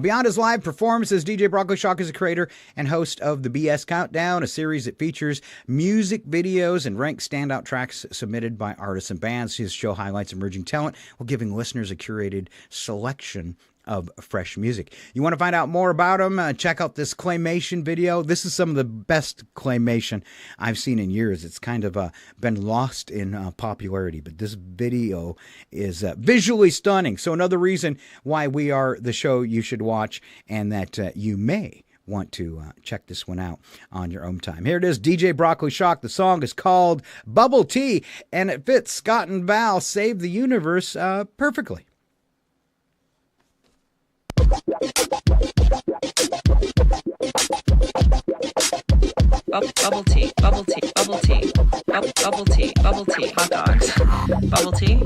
Beyond his live performances, DJ Broccoli Shock is a creator and host of the BS Countdown, a series that features music videos and ranks standout tracks submitted by artists and bands. His show highlights emerging talent while giving listeners a curated selection of fresh music. You want to find out more about him? Check out this Claymation video. This is some of the best Claymation I've seen in years. It's kind of been lost in popularity, but this video is visually stunning. So another reason why we are the show you should watch, and that you may want to check this one out on your own time. Here it is, DJ Broccoli Shock. The song is called Bubble Tea, and it fits Scott and Val Save the Universe perfectly. Bubble tea, bubble tea, bubble tea, bubble tea, bubble tea, hot dogs, bubble tea.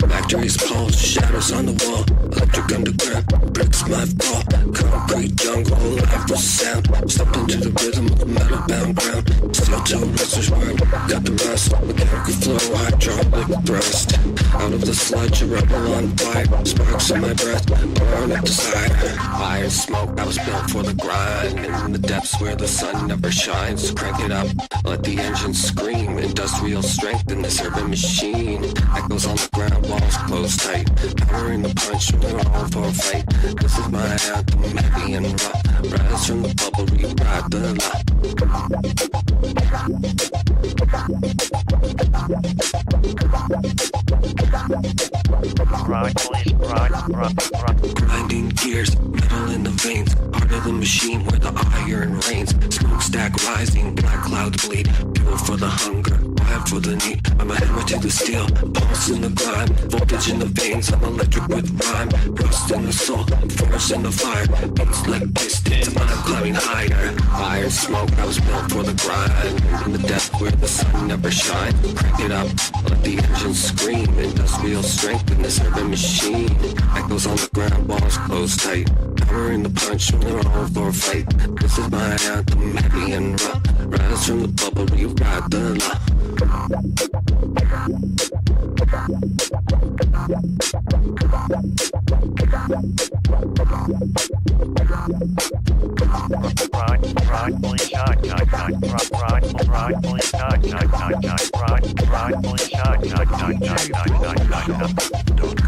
Factories pulse, shadows on the wall, electric underground, bricks my fall, concrete jungle, life was sound, stepped into the rhythm of metal bound ground, still Two wrestlers work, got the rest. Mechanical flow, hydraulic thrust. Out of the sludge, a rebel on fire. Sparks in my breath, burn up desire. Fire and smoke, I was built for the grind. In the depths where the sun never shines. Crank it up, let the engine scream. Industrial strength in this urban machine. Echoes on the ground, walls closed tight. Power in the punch, we're all for a fight. This is my anthem, heavy and rough. Rise from the bubble, rewrite the law. Grinding gears, metal in the veins. Heart of the machine where the iron reigns. Smokestack rising, black clouds bleed. Fuel for the hunger, fire for the need. I'm a hammer to the steel, pulse in the grime. Voltage in the veins, I'm electric with rhyme. Rust in the soul, force in the fire. Beats like pistons, I'm climbing higher. Fire and smoke, I was built for the grind. In the depth where the sun never shines. Crank it up, let the engine scream. Industrial strength in this urban machine. Echoes on the ground, walls closed tight. Power in the punch, we're all for a fight. This is my anthem, heavy and rough. Rise from the bubble, rewrite the law.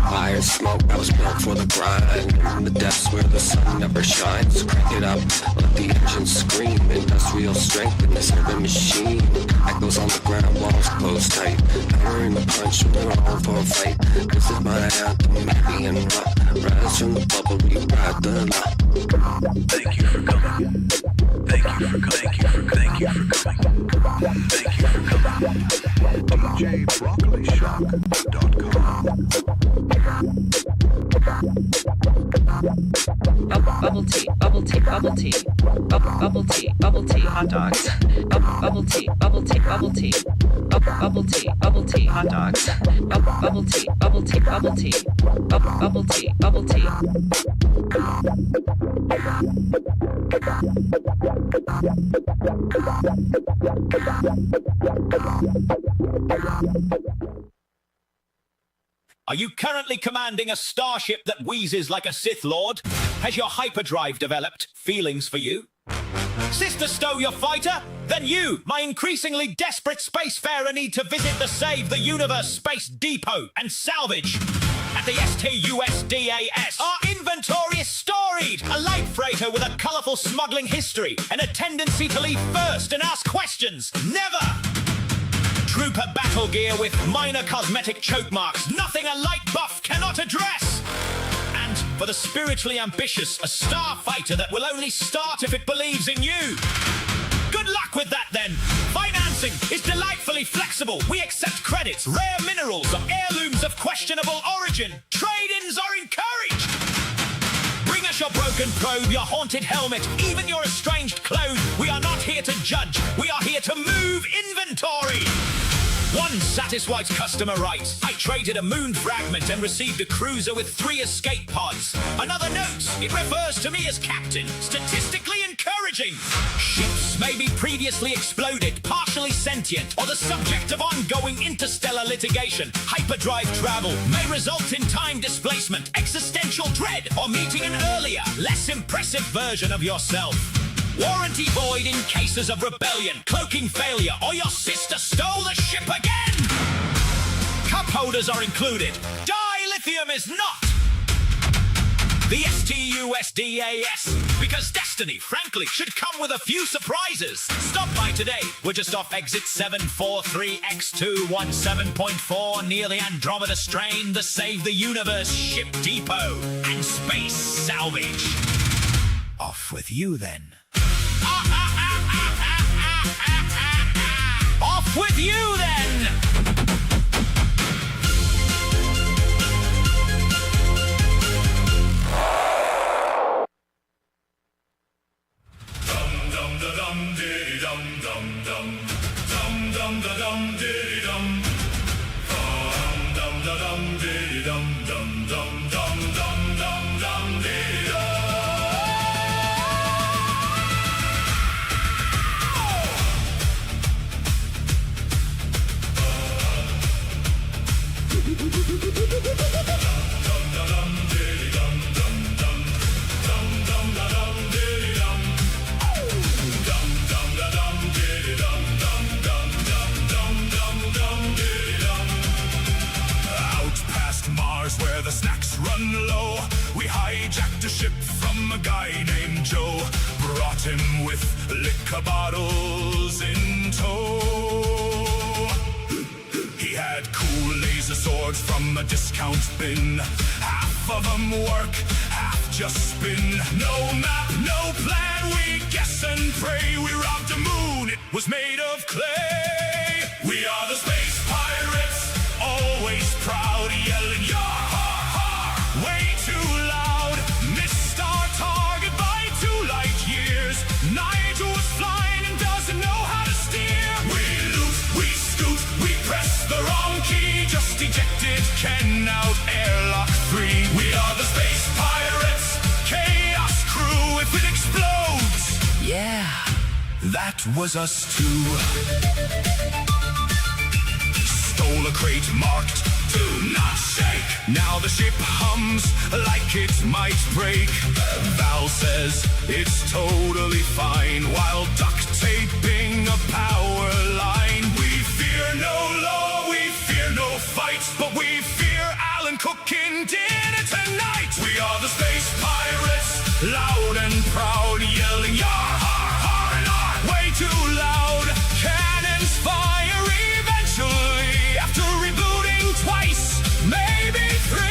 Fire and smoke, I was built for the grind. In the depths where the sun never shines. Crank it up, let the engine scream. Industrial strength in this urban machine. Echoes on the ground, walls closed tight. Power in the punch, we're all for a fight. This is my anthem, heavy and rough. Rise from the bubble, rewrite the law. Thank you for coming. Thank you for coming. Thank you for coming. Thank you for coming. Thank you for coming. Bubble tea, bubble tea, bubble tea, bubble tea, bubble tea, hot dogs. Bubble tea, bubble tea, bubble tea, bubble tea, bubble tea, hot dogs. Bubble tea, bubble tea, bubble tea, bubble tea, bubble tea. Are you currently commanding a starship that wheezes like a Sith Lord? Has your hyperdrive developed feelings for you? Sister Stow your fighter? Then you, my increasingly desperate spacefarer, need to visit the Save the Universe Space Depot and salvage. At the STUSDAS, our inventory is storied. A light freighter with a colourful smuggling history and a tendency to leave first and ask questions. Never! Trooper battle gear with minor cosmetic choke marks. Nothing a light buff cannot address. And for the spiritually ambitious, a starfighter that will only start if it believes in you. Good luck with that then. Financing is delightfully flexible. We accept credits, rare minerals, or heirlooms of questionable origin. Trade-ins are encouraged. Bring us your broken probe, your haunted helmet, even your estranged clothes. We are not here to judge. We are here to move inventory. One satisfies customer rights. I traded a moon fragment and received a cruiser with 3 escape pods. Another note, it refers to me as captain. Statistically encouraging. Ships may be previously exploded, partially sentient, or the subject of ongoing interstellar litigation. Hyperdrive travel may result in time displacement, existential dread, or meeting an earlier, less impressive version of yourself. Warranty void in cases of rebellion, cloaking failure, or your sister stole the ship again! Cup holders are included. Dilithium is not! The STUSDAS, because destiny, frankly, should come with a few surprises. Stop by today. We're just off exit 743X217.4 near the Andromeda Strain, the Save the Universe Ship Depot, and Space Salvage. Off with you then. Off with you then! Dum dum da dum diddy dum dum dum dum dum da dum diddy dum dum da dum diddy dum dum dum dum dum dum dum diddy dum. run low. We hijacked a ship from a guy named Joe. Brought him with liquor bottles in tow. He had cool laser swords from a discount bin. Half of them work, half just spin. No map, no plan, we guess and pray. We robbed a moon, it was made of clay. We are the space pirates, always proud, yelling yar, har, har, way too loud. Missed our target by 2 light years. Nigel was flying and doesn't know how to steer. We loot, we scoot, we press the wrong key. Just ejected Ken out airlock 3. We are the space pirates, chaos crew. If it explodes, yeah, that was us too. Stole a crate marked "Do not shake." Now the ship hums like it might break. Val says it's totally fine while duct taping a power line. We fear no law, we fear no fight, but we fear Alan cooking dinner tonight. We are the space pirates, loud and proud, yelling yar, har, har, and har, way too loud. Cannons fire eventually after rebooting twice, maybe 3.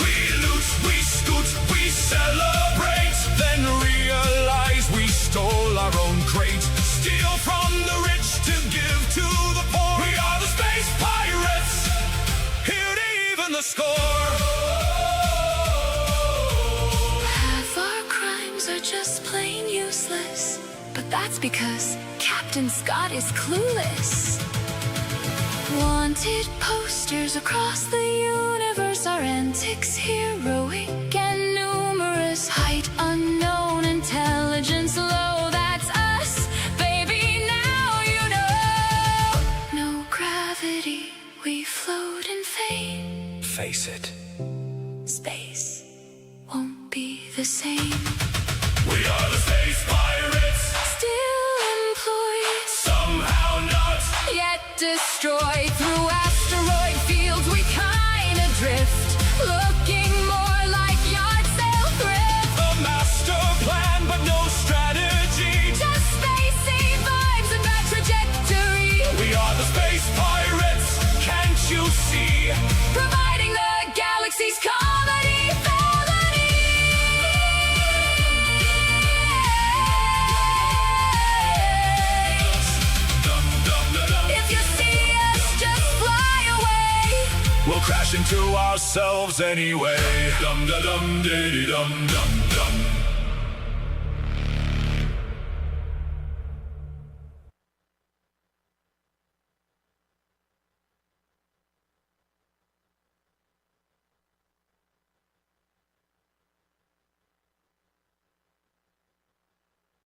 We loot, we scoot, we celebrate, then realize we stole our own crate. Steal from the rich to give to the poor. We are the space pirates, here to even the score. Half our crimes are just plain useless, but that's because Captain Scott is clueless. Wanted posters across the universe, our antics heroic and numerous. Height unknown, intelligence low, that's us, baby, now you know. No gravity, we float in fame. Face it, Space won't be the same. we are the space pirates, Still employed, somehow not. yet destroyed. Through asteroid fields we kinda drift, looking more like yard sale thrift. A master plan, but no strategy. Just spacey vibes and bad trajectory. We are the space pirates, can't you see? Providing the galaxy's comedy felony. Dum, dum, da, dum. If you see us, just fly away. We'll crash into ourselves anyway. Dum da dum diddy dum dum dum.